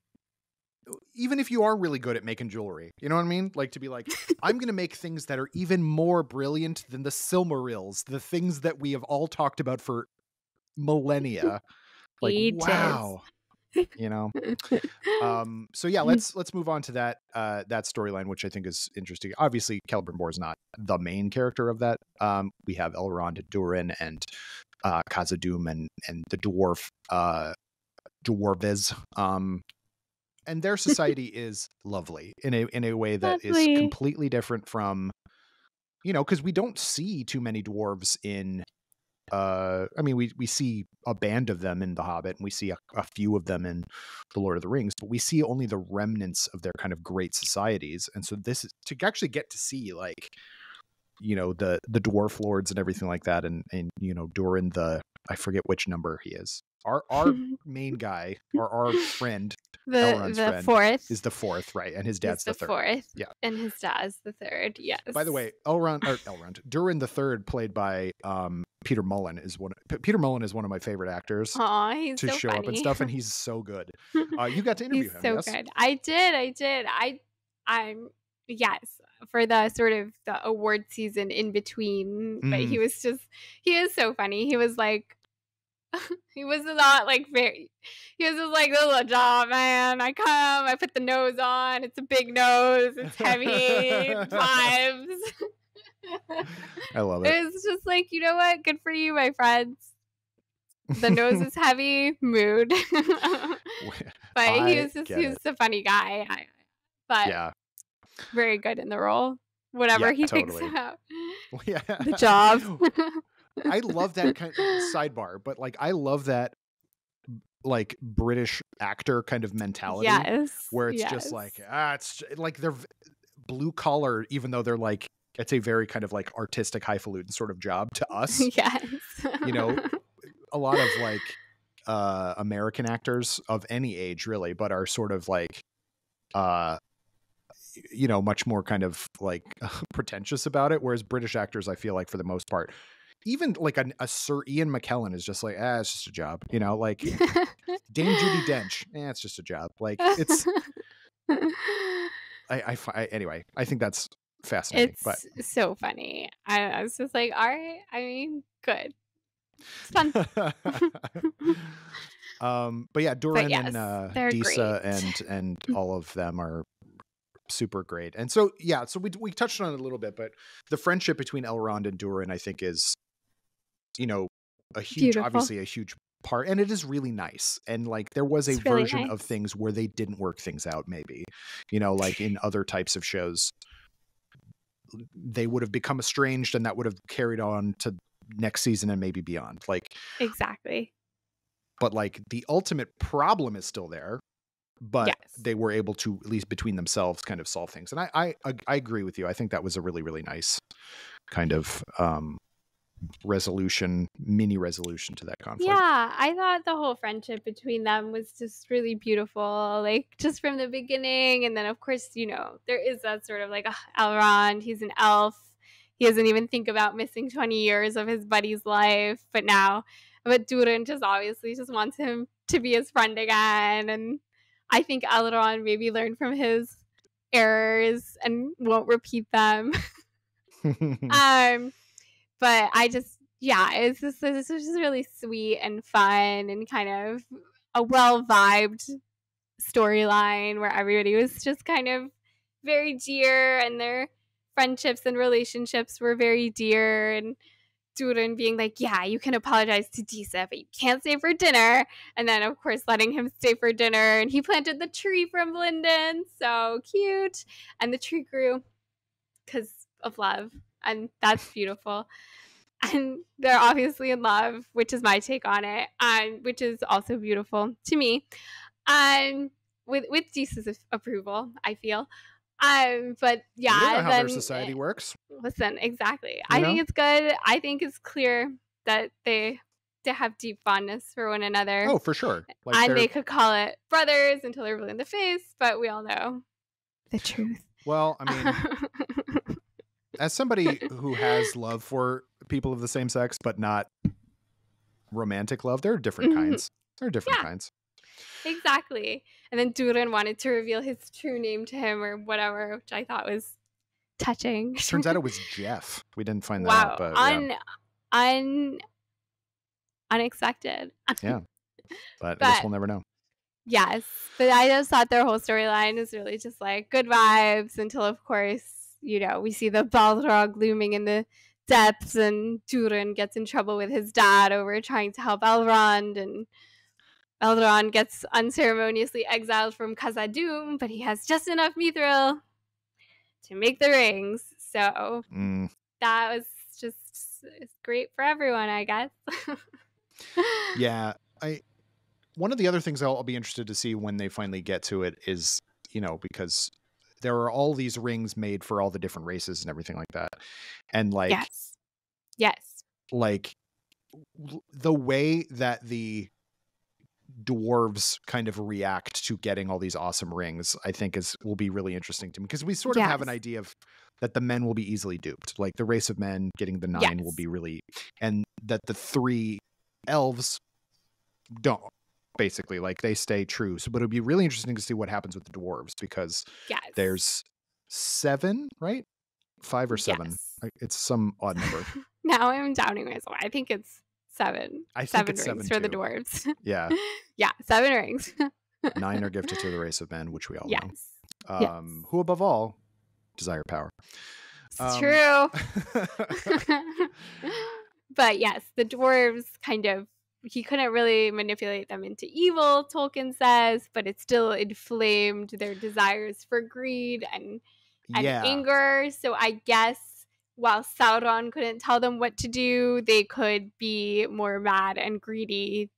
even if you are really good at making jewelry, you know what I mean? Like, to be like, I'm going to make things that are even more brilliant than the Silmarils, the things that we have all talked about for millennia. Like, wow. So yeah, let's move on to that storyline, which I think is interesting. Obviously, Celebrimbor is not the main character of that. We have Elrond and Durin and Khazad-dûm and the dwarves, and their society is lovely in a way that is completely different from, because we don't see too many dwarves in. I mean, we see a band of them in The Hobbit, and we see a few of them in The Lord of the Rings, but we see only the remnants of their kind of great societies. And so this is to actually get to see, like, the dwarf lords and everything like that, and Durin, I forget which number he is. Our main guy, or our friend, Elrond's The friend, fourth is the fourth, right? And his dad's is the third. fourth. Yeah. And his dad's the third. Yes. By the way, Durin the third, played by Peter Mullen, is one of my favorite actors Aw, he's to so show funny. up and stuff, and he's so good. You got to interview He's him, so yes? good. I did. I'm yes, for the sort of the award season in between. But he is so funny. He was like, he was not like very. He was just like, this is a job, man. I put the nose on. It's a big nose. It's heavy. Vibes. I love it. It was just like, you know what? Good for you, my friends. The nose is heavy. Mood. But he was a funny guy. But very good in the role. Whatever he thinks about. Yeah. The job. I love that kind of sidebar, but like I love that like British actor kind of mentality. Yes. Where it's just like it's like they're blue collar, even though they're like it's a very kind of like artistic highfalutin sort of job to us. Yes. You know, a lot of like American actors of any age really, but are sort of like you know, much more kind of like pretentious about it, whereas British actors, I feel like for the most part, even like a Sir Ian McKellen is just like, it's just a job, you know, like Dame Judi Dench, it's just a job. Like it's anyway, I think that's fascinating. It's so funny. I was just like, all right, I mean, good. It's fun. But yeah, Durin and Disa and all of them are super great. And so we touched on it a little bit, but the friendship between Elrond and Durin, I think, is, you know, obviously a huge part, and it is really nice. And like there was a version of things where they didn't work things out, maybe, you know, like in other types of shows they would have become estranged and that would have carried on to next season and maybe beyond, like exactly. But like the ultimate problem is still there, but they were able to, at least between themselves, kind of solve things. And I agree with you. I think that was a really, really nice kind of mini resolution to that conflict. Yeah, I thought the whole friendship between them was just really beautiful, like just from the beginning. And then of course, you know, there is that sort of like Elrond, he's an elf. He doesn't even think about missing 20 years of his buddy's life. But Durin just obviously just wants him to be his friend again. And I think Elrond maybe learned from his errors and won't repeat them. But this was just really sweet and fun and kind of a well-vibed storyline where everybody was just kind of very dear and their friendships and relationships were very dear. And Durin being like, yeah, you can apologize to Disa, but you can't stay for dinner. And then, of course, letting him stay for dinner. And he planted the tree from Linden. So cute. And the tree grew because of love. And that's beautiful. And they're obviously in love, which is my take on it, and which is also beautiful to me. And with Disa's approval, I feel. But yeah, you know how their society works. Listen, exactly. I think it's good. I think it's clear that they have deep fondness for one another. Oh, for sure. Like and they could call it brothers until they're blue in the face, but we all know the truth. Well, I mean, as somebody who has love for people of the same sex, but not romantic love, there are different kinds. There are different kinds. Exactly. And then Durin wanted to reveal his true name to him or whatever, which I thought was touching. Turns out it was Jeff. We didn't find that out, but unexpected. Yeah. But I guess we'll never know. Yes. But I just thought their whole storyline is really just like good vibes until, of course, you know, we see the Balrog looming in the depths and Durin gets in trouble with his dad over trying to help Elrond, and Elrond gets unceremoniously exiled from Khazad-dûm, but he has just enough mithril to make the rings. So that was just great for everyone, I guess. Yeah. One of the other things I'll be interested to see when they finally get to it is, you know, because there are all these rings made for all the different races and everything like that. And like, yes. Like the way that the dwarves kind of react to getting all these awesome rings, I think will be really interesting to me, because we sort of have an idea of that the men will be easily duped. Like the race of men getting the 9 will be really, and that the 3 elves don't, basically, like they stay true. So, but it'll be really interesting to see what happens with the dwarves, because there's 7, right? 5 or 7. Yes. It's some odd number. Now I'm doubting myself. I think it's 7. I think 7 it's rings 7 for too. the dwarves. Yeah. Yeah, 7 rings. 9 are gifted to the race of men, which we all know. Who above all desire power. It's true. But yes, the dwarves kind of, he couldn't really manipulate them into evil, Tolkien says, but it still inflamed their desires for greed and anger. So I guess while Sauron couldn't tell them what to do, they could be more mad and greedy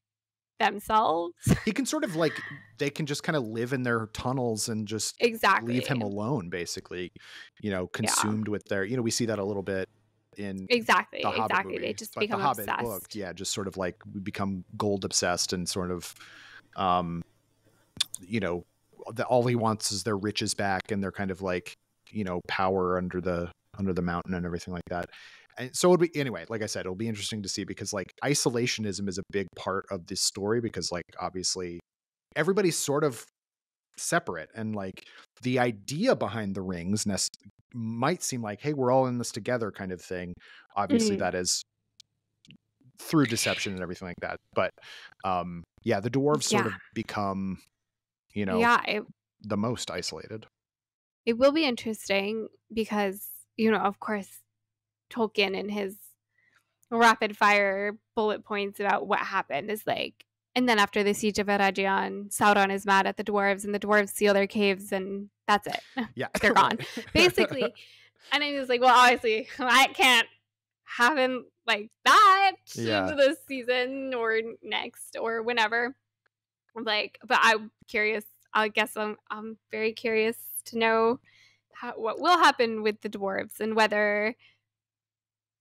themselves. He can sort of like, they can just kind of live in their tunnels and just leave him alone, basically, consumed with their, we see that a little bit in the Hobbit movie. They just but become the Hobbit obsessed. book, just sort of like we become gold obsessed and sort of, all he wants is their riches back and their kind of like, power under the mountain and everything like that. And so it'll be, anyway, like I said, it'll be interesting to see, because like isolationism is a big part of this story, because like obviously everybody's sort of separate, and like the idea behind the rings might seem like, hey, we're all in this together kind of thing. Obviously that is through deception and everything like that. But the dwarves sort of become, the most isolated. It will be interesting because, of course, Tolkien and his rapid fire bullet points about what happened is like, and then after the siege of Eregion, Sauron is mad at the dwarves, and the dwarves seal their caves, and that's it. Yeah, they're gone, basically. And I was like, well, obviously, that can't happen like that this season or next or whenever. Like, but I'm curious. I guess I'm very curious to know what will happen with the dwarves, and whether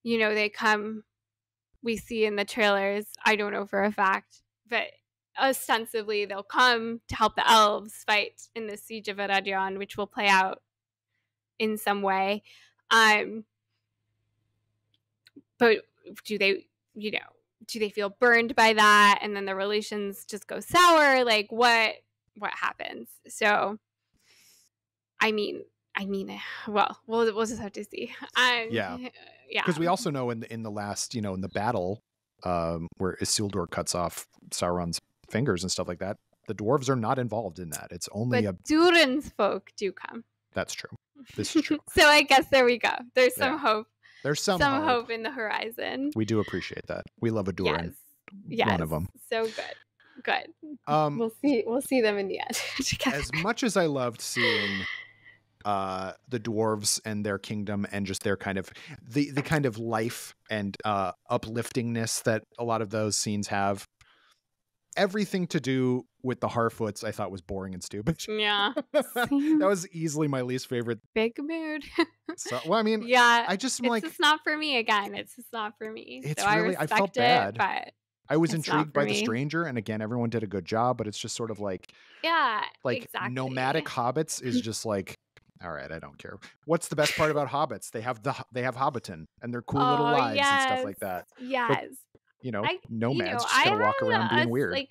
they come. We see in the trailers, I don't know for a fact, but ostensibly they'll come to help the elves fight in the siege of Eregion, which will play out in some way. But do they feel burned by that, and then the relations just go sour? Like what happens? So, I mean, well, we'll just have to see. Because we also know in the last, in the battle, where Isildur cuts off Sauron's fingers and stuff like that, the dwarves are not involved in that. It's only Durin's folk do come. That's true. This is true. So I guess there we go. There's some hope. There's some hope in the horizon. We do appreciate that. We love a Durin. Yes. One of them. So good. We'll see them in the end. As much as I loved seeing the dwarves and their kingdom and just their kind of the kind of life and upliftingness that a lot of those scenes have, everything to do with the Harfoots I thought was boring and stupid. Yeah. That was easily my least favorite. Big mood. So, well, I mean, I just it's just not for me. Again, it's just not for me. It's so really, I felt bad. But I was intrigued by the stranger, and again, everyone did a good job, but it's just sort of like, exactly. Nomadic hobbits is just like, all right, I don't care. What's the best part about hobbits? They have Hobbiton and their cool little lives and stuff like that. Yes. But, nomads just gotta walk around being weird. Like,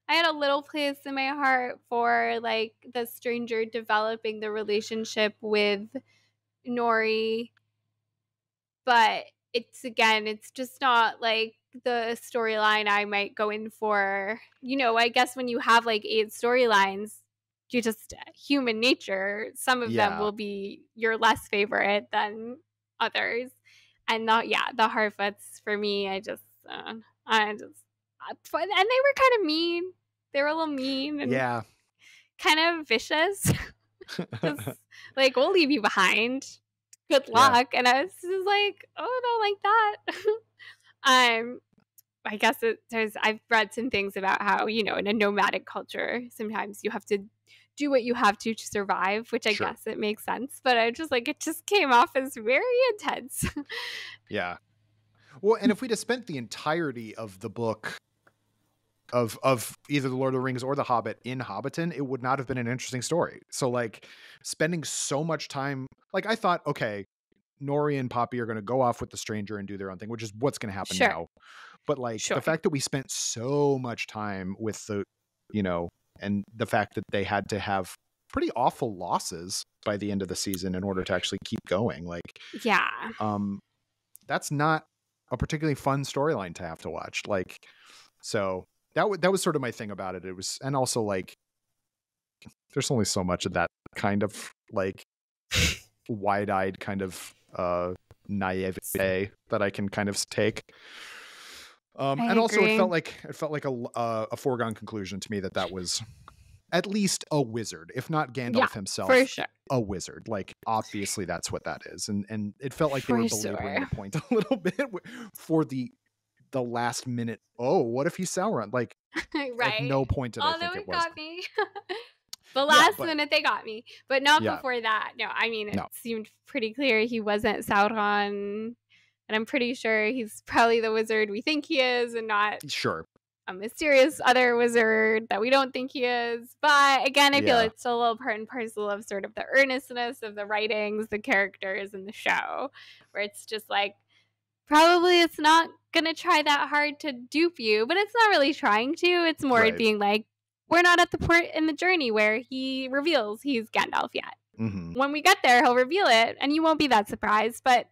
I had a little place in my heart for like the stranger developing the relationship with Nori, but it's just not like the storyline I might go in for. I guess when you have like 8 storylines, you just human nature. Some of them will be your less favorite than others, and the Harfoots for me, and they were kind of mean. They were a little mean and kind of vicious. Just like, we'll leave you behind. Good luck. And I was just like, oh, don't like that. I guess I've read some things about how, in a nomadic culture, sometimes you have to do what you have to survive, which I guess it makes sense. But I just like, it just came off as very intense. Yeah. Well, and if we'd have spent the entirety of the book of either the Lord of the Rings or the Hobbit in Hobbiton, it would not have been an interesting story. So like spending so much time, like I thought, okay, Nori and Poppy are going to go off with the stranger and do their own thing, which is what's going to happen Sure. now. But like Sure. the fact that we spent so much time with the, you know, and the fact that they had to have pretty awful losses by the end of the season in order to actually keep going, like, Yeah. that's not a particularly fun storyline to have to watch. Like, so that was sort of my thing about it. It was, and also like, there's only so much of that kind of like wide-eyed kind of naivete that I can kind of take. And also agree. it felt like a foregone conclusion to me that was at least a wizard, if not Gandalf himself, for sure. a wizard. Like obviously that's what that is, and it felt like they For were belaboring sure. the point a little bit for the last minute. Oh, what if he's Sauron? Like Right. at no point did I Although think it it was. got me. The last but- minute they got me, but not Yeah. before that. No, I mean, it No. seemed pretty clear he wasn't Sauron, and I'm pretty sure he's probably the wizard we think he is and not Sure. a mysterious other wizard that we don't think he is. But again, I feel Yeah. it's a little part and parcel of sort of the earnestness of the writings, the characters, and the show, where it's just like, probably it's not gonna try that hard to dupe you, but it's not really trying to. It's more Right. being like, we're not at the point in the journey where he reveals he's Gandalf yet. Mm-hmm. When we get there, he'll reveal it, and you won't be that surprised, but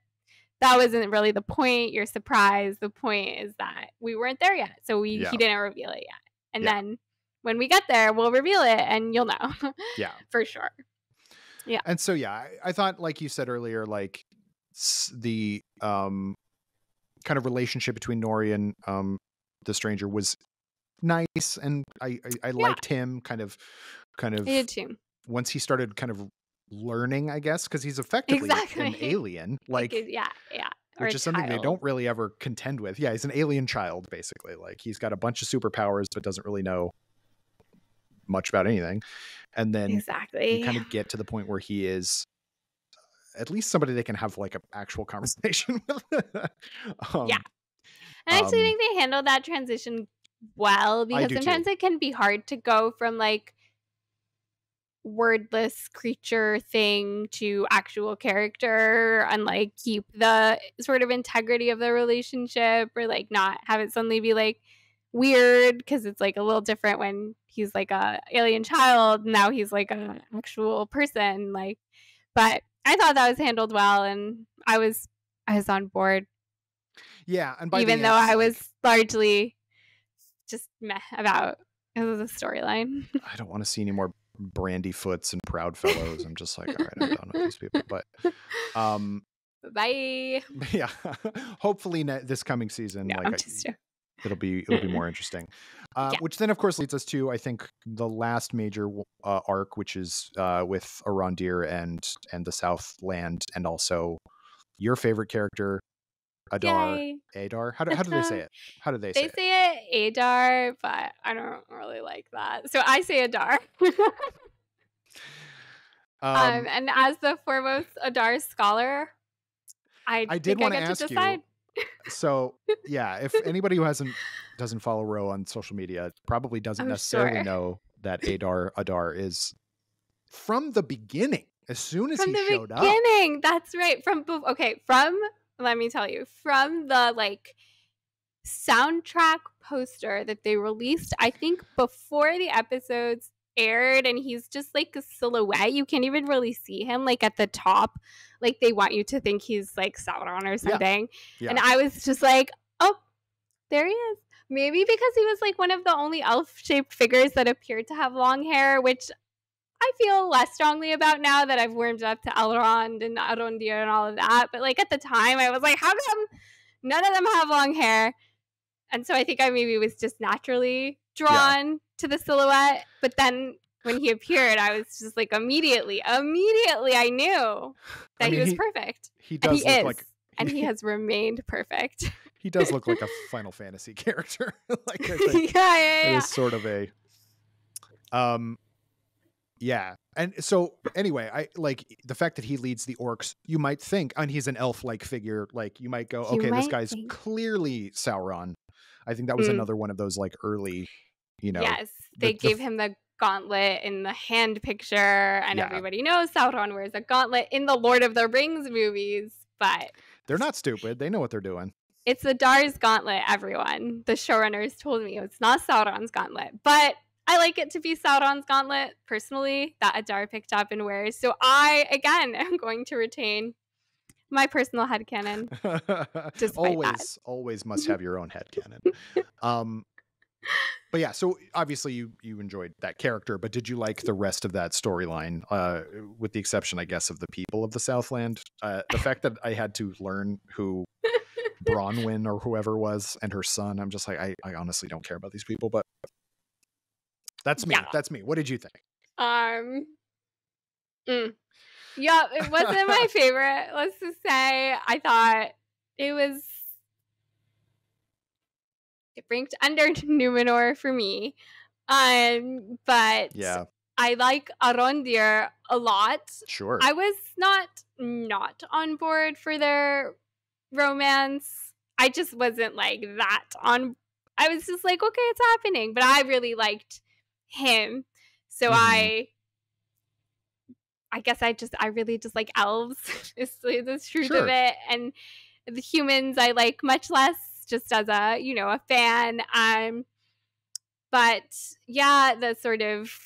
that wasn't really the point. You're surprised. The point is that we weren't there yet, so he didn't reveal it yet. And then when we get there, we'll reveal it, and you'll know. Yeah. For sure. Yeah. And so, yeah, I thought, like you said earlier, like the kind of relationship between Nori and the stranger was nice, and I liked him kind of I did too. once he started kind of learning, I guess, because he's effectively an alien, like yeah, or which is something they don't really ever contend with. Yeah, he's an alien child, basically. Like he's got a bunch of superpowers, but doesn't really know much about anything. And then you kind of get to the point where he is at least somebody they can have like an actual conversation with. Yeah. And I actually think they handled that transition well, because sometimes it can be hard to go from like wordless creature thing to actual character and like keep the sort of integrity of the relationship, or like not have it suddenly be like weird, because it's like a little different when he's like a alien child, now he's like an actual person. Like, but I thought that was handled well, and I was on board. Yeah, and by even though I was largely just meh about the storyline. I don't want to see any more Brandyfoots and Proud Fellows. I'm just like, all right, I'm done with these people. But bye. Yeah, hopefully this coming season, it'll be more interesting. Which then, of course, leads us to, I think, the last major arc, which is with Arondir and the Southland, and also your favorite character, Adar. Yay. Adar. How do they say it? How do they say it? They say it Adar, but I don't really like that, so I say Adar. And as the foremost Adar scholar, I did want to ask you. So yeah, if anybody who doesn't follow Ro on social media probably doesn't necessarily know that Adar is from the beginning. As soon as he showed up. That's right. Let me tell you, from the like soundtrack poster that they released, I think before the episodes aired, and he's just like a silhouette. You can't even really see him like at the top. Like they want you to think he's like Sauron or something. Yeah. And I was just like, oh, there he is. Maybe because he was like one of the only elf-shaped figures that appeared to have long hair, which I feel less strongly about now that I've warmed up to Elrond and Arondir and all of that. But like at the time, I was like, how come none of them have long hair? And so I think I maybe was just naturally drawn to the silhouette. But then when he appeared, I was just like immediately I knew that he was perfect. He does look like, and he has remained perfect. He does look like a Final Fantasy character. Like I think it is sort of a yeah. And so anyway, I like the fact that he leads the orcs. You might think, and he's an elf-like figure, like you might go, okay, this guy's clearly Sauron. I think that was another one of those like early, you know, yes, they gave him the gauntlet in the hand picture, and Yeah. everybody knows Sauron wears a gauntlet in the Lord of the Rings movies, but they're not stupid. They know what they're doing. it's Adar's gauntlet, everyone. The showrunners told me it's not Sauron's gauntlet, but I like it to be Sauron's gauntlet, personally, that Adar picked up and wears. So I, again, am going to retain my personal headcanon. Always must have your own headcanon. But yeah, so obviously you enjoyed that character, but did you like the rest of that storyline? With the exception, I guess, of the people of the Southland. The fact that I had to learn who Bronwyn or whoever was and her son, I'm just like, I honestly don't care about these people, but that's me. Yeah. That's me. What did you think? Yeah, it wasn't my favorite. Let's just say I thought it ranked under Numenor for me. But yeah, I like Arondir a lot. Sure. I was not on board for their romance. I just wasn't like that on. I was just like, okay, it's happening. But I really liked him. So I guess I really just like elves. Is the truth of it. And the humans I like much less, just as a fan. But yeah, the sort of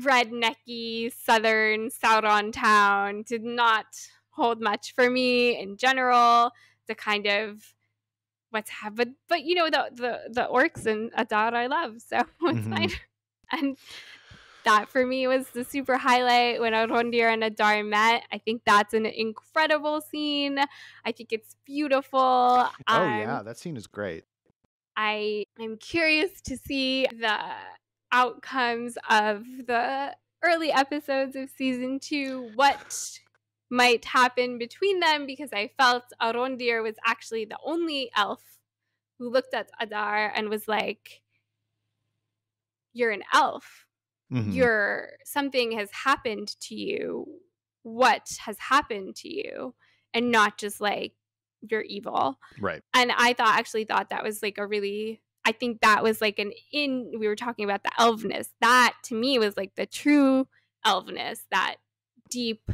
rednecky southern Sauron town did not hold much for me in general. The kind of what's happened, but the orcs and Adar I love, so it's fine. And that for me was the super highlight when Arondir and Adar met. I think that's an incredible scene. I think it's beautiful. Oh yeah, that scene is great. I'm curious to see the outcomes of the early episodes of season 2, what might happen between them, because I felt Arondir was actually the only elf who looked at Adar and was like, you're an elf. Something has happened to you. What has happened to you? And not just like, you're evil. Right. And I thought that was like I think that was like we were talking about the elveness. That to me was like the true elveness, that deep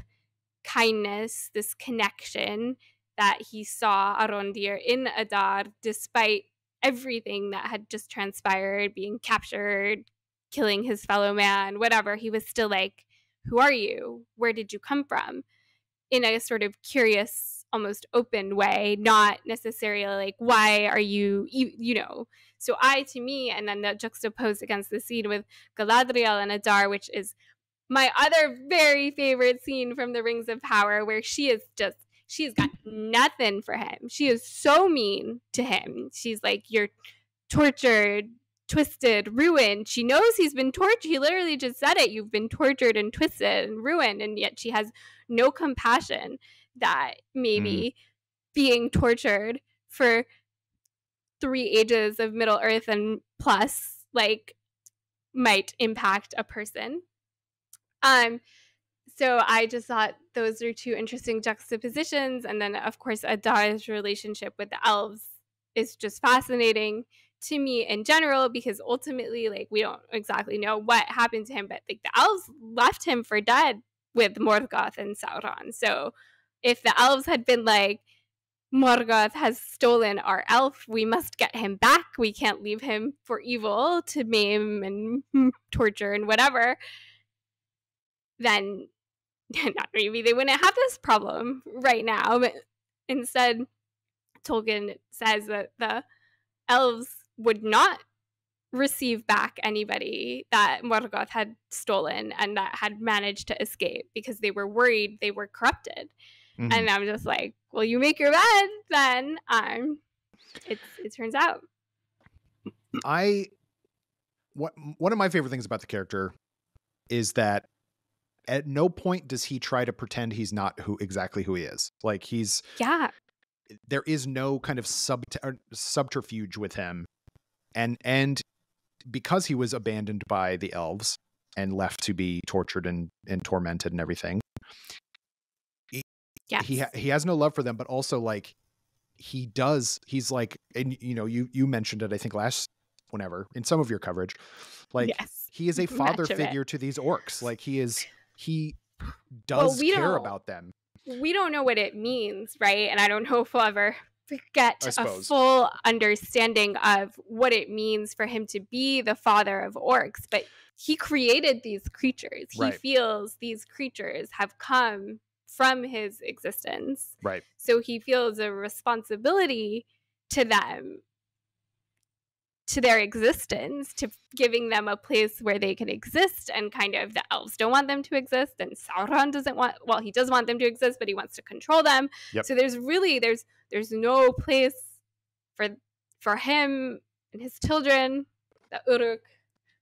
kindness, this connection that he saw Arondir in Adar, despite everything that had just transpired, being captured, killing his fellow man, whatever. He was still like, who are you? Where did you come from? In a sort of curious, almost open way, not necessarily like, why are you. So to me, and then that juxtaposed against the scene with Galadriel and Adar, which is my other very favorite scene from the Rings of Power, where she's got nothing for him. She is so mean to him. She's like, you're tortured, twisted, ruined. She knows he's been tortured. He literally just said it. You've been tortured and twisted and ruined. And yet she has no compassion that maybe being tortured for 3 ages of Middle Earth and plus, like, might impact a person. So I just thought those are 2 interesting juxtapositions. And then, of course, Adar's relationship with the elves is just fascinating to me in general, because ultimately, like, we don't exactly know what happened to him, but like the elves left him for dead with Morgoth and Sauron. So if the elves had been like, Morgoth has stolen our elf, we must get him back, we can't leave him for evil to maim and torture and whatever, then maybe they wouldn't have this problem right now. But instead, Tolkien says that the elves would not receive back anybody that Morgoth had stolen and that had managed to escape, because they were worried they were corrupted. And I'm just like, well, you make your bed, then it turns out. One of my favorite things about the character is that at no point does he try to pretend he's not exactly who he is. Like, there is no kind of subterfuge with him. And because he was abandoned by the elves and left to be tortured and tormented and everything, he has no love for them, but also, like, he's like, and you mentioned it, I think whenever in some of your coverage, like Yes. he is a father Much of it. figure to these orcs. Like he Well, does care about them. We don't know what it means, right? And I don't know if we'll ever get I a suppose. full understanding of what it means for him to be the father of orcs, but he created these creatures. He Right. feels these creatures have come from his existence. Right. So he feels a responsibility to them, to their existence, to giving them a place where they can exist. And kind of the elves don't want them to exist, and Sauron doesn't want, well, he does want them to exist, but he wants to control them. Yep. So there's no place for him and his children, the Uruk,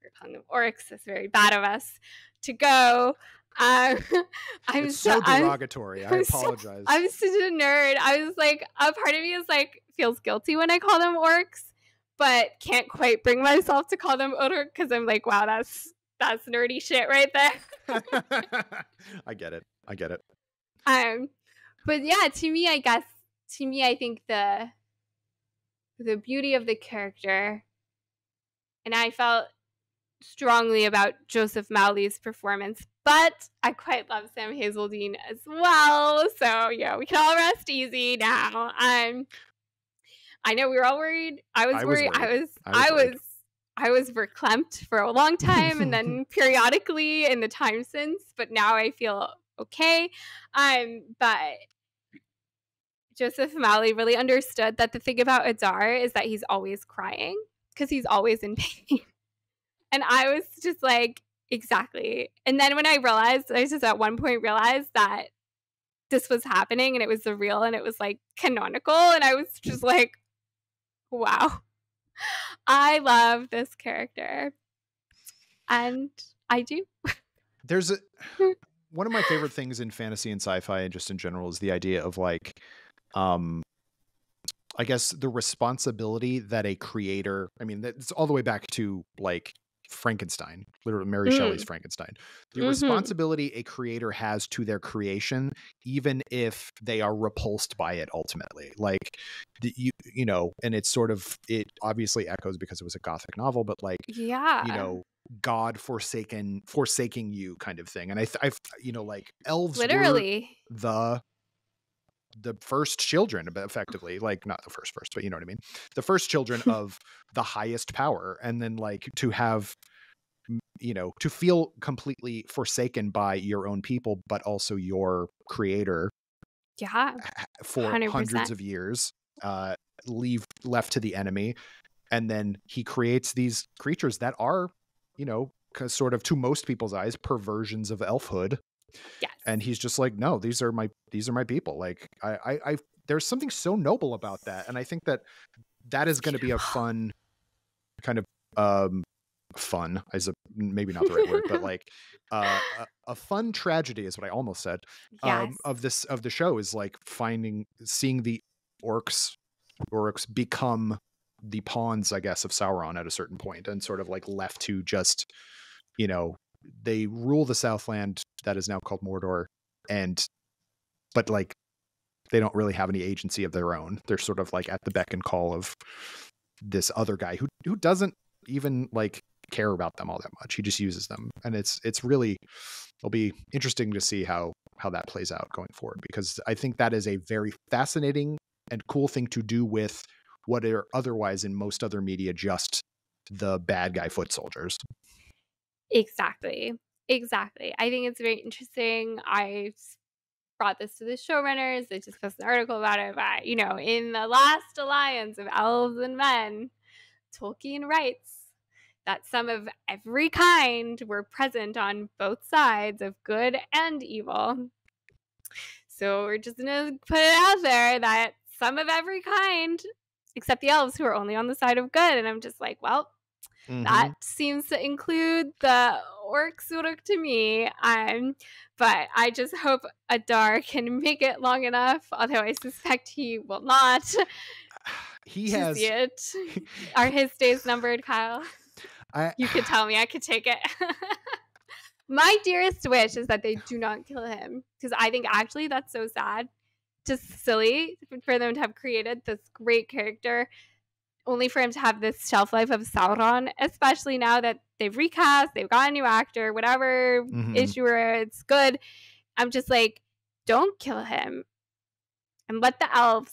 we're calling them orcs, it's very bad of us, to go. It's so derogatory. I apologize. I'm such a nerd. I was like, a part of me is like, feels guilty when I call them orcs, but can't quite bring myself to call them Uruk because I'm like, wow, that's nerdy shit right there. I get it. But yeah, to me, I think the beauty of the character, and I felt strongly about Joseph Mowley's performance, but I quite love Sam Hazeldine as well. So yeah, we can all rest easy now. I know we were all worried. I was worried. I was verklempt for a long time, and then periodically in the time since. But now I feel okay. But Joseph Mowley really understood that the thing about Adar is that he's always crying because he's always in pain. And I was just like, exactly. And then when I just at one point realized that this was happening and it was real and it was like canonical, and I was just like, wow, I love this character. And I do. There's one of my favorite things in fantasy and sci-fi and just in general is the idea of like, I guess the responsibility that a creator, I mean, it's all the way back to like Frankenstein, literally Mary Shelley's Frankenstein. The responsibility a creator has to their creation, even if they are repulsed by it ultimately. Like, you know, and it's sort of, it obviously echoes because it was a Gothic novel, but like, yeah, you know, God forsaking you kind of thing. And I you know, like elves literally were the first children, effectively, like not the first, but you know what I mean? The first children of the highest power. And then like to have, you know, to feel completely forsaken by your own people, but also your creator. Yeah. For 100%. Hundreds of years, left to the enemy. And then he creates these creatures that are, you know, sort of to most people's eyes, perversions of elfhood. Yes. And he's just like, no, these are my people. Like I there's something so noble about that. And I think that is going to be a fun kind of, fun is maybe not the right word, but like, a fun tragedy is what I almost said. Yes. Of the show is like seeing the orcs become the pawns, I guess, of Sauron at a certain point, and sort of like left to just, you know, they rule the Southland that is now called Mordor, but like they don't really have any agency of their own. They're sort of like at the beck and call of this other guy who doesn't even like care about them all that much. He just uses them, and it's really, it'll be interesting to see how that plays out going forward, because I think that is a very fascinating and cool thing to do with what are otherwise in most other media just the bad guy foot soldiers. Exactly. I think it's very interesting. I brought this to the showrunners. They just posted an article about it. But, you know, in the last alliance of elves and men, Tolkien writes that some of every kind were present on both sides of good and evil. So we're just going to put it out there that some of every kind, except the elves, who are only on the side of good. And I'm just like, well, that seems to include the orcs Uruk to me. But I just hope Adar can make it long enough, although I suspect he will not. He has see it. Are his days numbered, Kyle? You could tell me. I could take it. My dearest wish is that they do not kill him, because I think actually that's so sad. just silly for them to have created this great character only for him to have this shelf life of Sauron, especially now that they've recast, they've got a new actor, whatever issue where it's good. I'm just like, don't kill him and let the elves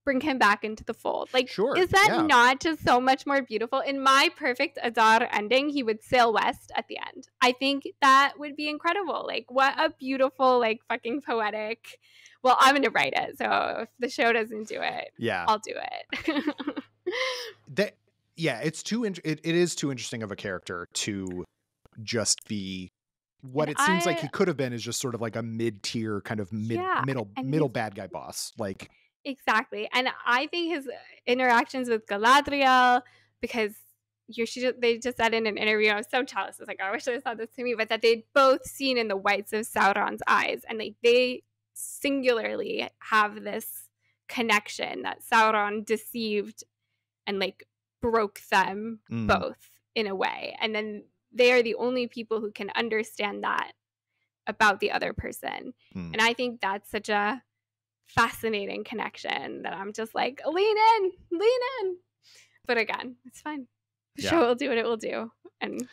bring him back into the fold. Like, Sure, is that yeah. not just so much more beautiful? In my perfect Adar ending, he would sail west at the end. I think that would be incredible. Like, what a beautiful, like, fucking poetic. Well, I'm going to write it. So if the show doesn't do it, Yeah. I'll do it. It's it is too interesting of a character to just be what And it seems like he could have been is just sort of like a mid-tier kind of middle bad guy boss. Like, exactly. And I think his interactions with Galadriel, because they just said in an interview, I was so jealous. I was like, I wish they said this to me, but that they'd both seen in the whites of Sauron's eyes, and they singularly have this connection that Sauron deceived and like broke them both in a way, and then they are the only people who can understand that about the other person. And I think that's such a fascinating connection that I'm just like, lean in. But again, it's fine. The show will do what it will do, and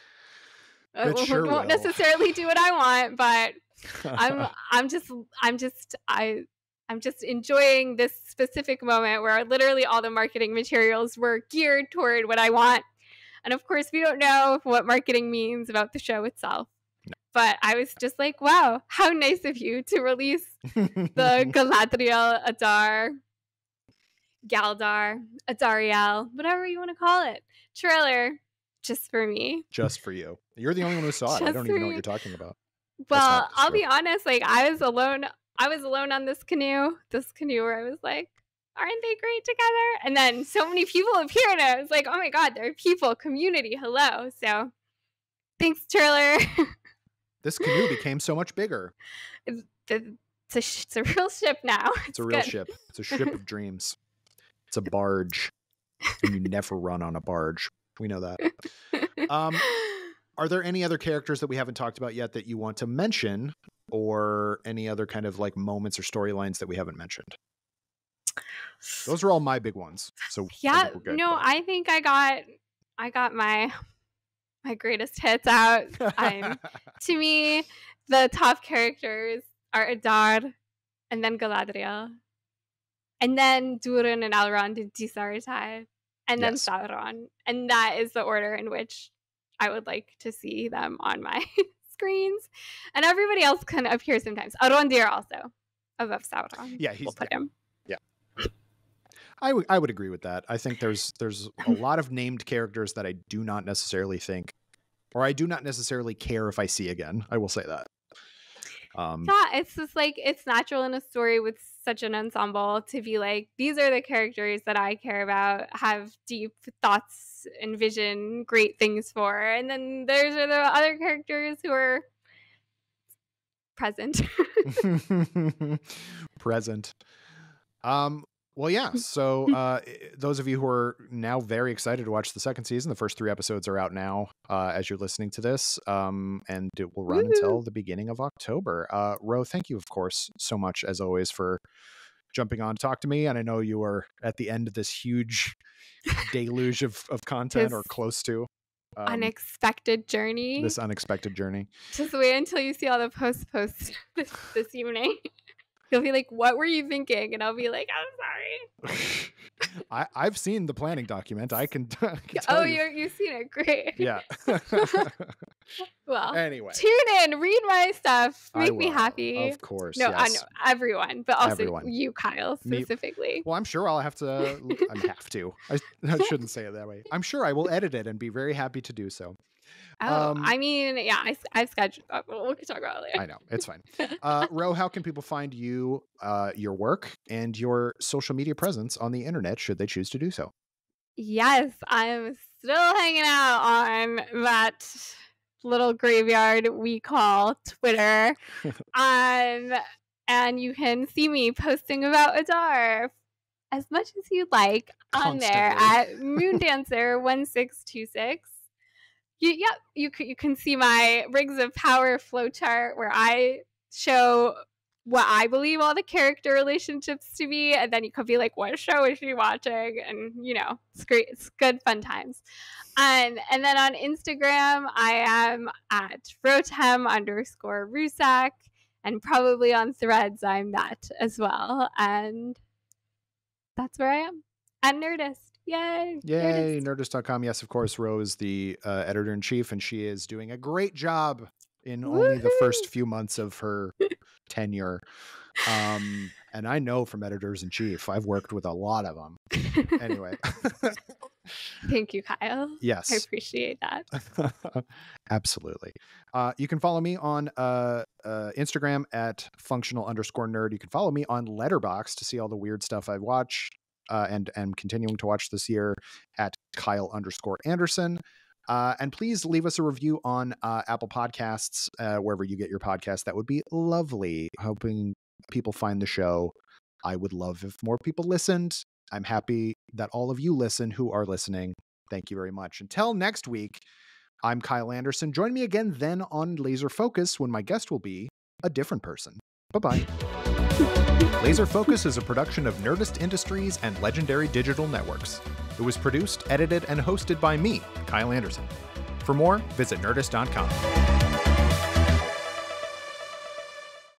it won't necessarily do what I want. But I'm just enjoying this specific moment where literally all the marketing materials were geared toward what I want. And of course, we don't know what marketing means about the show itself. No. But I was just like, wow, how nice of you to release the Galadriel, Adar, Galdar, Adariel, whatever you want to call it, trailer just for me. Just for you. You're the only one who saw it. I don't even know what you're talking about. Well, I'll be honest, like I was alone on this canoe where I was like, aren't they great together? And then so many people appear and I was like, oh my God, there are people, community, hello. So thanks, trailer. This canoe became so much bigger. It's a real ship now. It's a real ship. It's a ship of dreams. It's a barge. And you never run on a barge. We know that. Are there any other characters that we haven't talked about yet that you want to mention, or any other kind of like moments or storylines that we haven't mentioned? Those are all my big ones. So yeah, I think I got my greatest hits out. To me, the top characters are Adar, and then Galadriel, and then Durin and Elrond and Disartai, and then Sauron. And that is the order in which I would like to see them on my screens. And everybody else can appear sometimes. Arondir also, above Sauron. Yeah, we'll put him. Yeah. I would agree with that. I think there's a lot of named characters that I do not necessarily think, or I do not necessarily care if I see again. I will say that. Yeah, it's just like, it's natural in a story with such an ensemble to be like, these are the characters that I care about, have deep thoughts, envision great things for, and then there's the other characters who are present. Present. Well, yeah. So those of you who are now very excited to watch the second season, the first 3 episodes are out now as you're listening to this, and it will run until the beginning of October. Ro, thank you, of course, so much, as always, for jumping on to talk to me. And I know you are at the end of this huge deluge of content, or close to. Unexpected journey. This unexpected journey. Just wait until you see all the posts this evening. You'll be like, what were you thinking? And I'll be like, I'm sorry. I've seen the planning document. I can tell you've seen it. Great. Yeah. Well, anyway. Tune in. Read my stuff. Make me happy. Of course. No, yes. I know. Everyone. But also you, Kyle, specifically. Well, I'm sure I'll have to. I shouldn't say it that way. I'm sure I will edit it and be very happy to do so. Oh, I mean, yeah, I've scheduled. We can talk about it later. I know, it's fine. Ro, how can people find you, your work, and your social media presence on the internet, should they choose to do so? Yes, I'm still hanging out on that little graveyard we call Twitter. And you can see me posting about Adar as much as you like on there at Moondancer1626. You can see my Rings of Power flowchart where I show what I believe all the character relationships to be, and then you could be like, what show is she watching? And it's great. It's good fun times. And then on Instagram, I am at Rotem_Rusak, and probably on Threads, I'm that as well. And that's where I am. At Nerdist. Yay. Nerdist.com. Yes, of course, Ro is the editor-in-chief, and she is doing a great job in only the first few months of her tenure. And I know from editors-in-chief, I've worked with a lot of them. Anyway. Thank you, Kyle. Yes. I appreciate that. Absolutely. You can follow me on Instagram at functional_nerd. You can follow me on Letterboxd to see all the weird stuff I watch and am continuing to watch this year at Kyle_Anderson. And please leave us a review on Apple Podcasts, wherever you get your podcast. That would be lovely. Hoping people find the show. I would love if more people listened. I'm happy that all of you listen who are listening. Thank you very much. Until next week, I'm Kyle Anderson. Join me again then on Laser Focus when my guest will be a different person. Bye-bye. Laser Focus is a production of Nerdist Industries and Legendary Digital Networks. It was produced, edited, and hosted by me, Kyle Anderson. For more, visit Nerdist.com.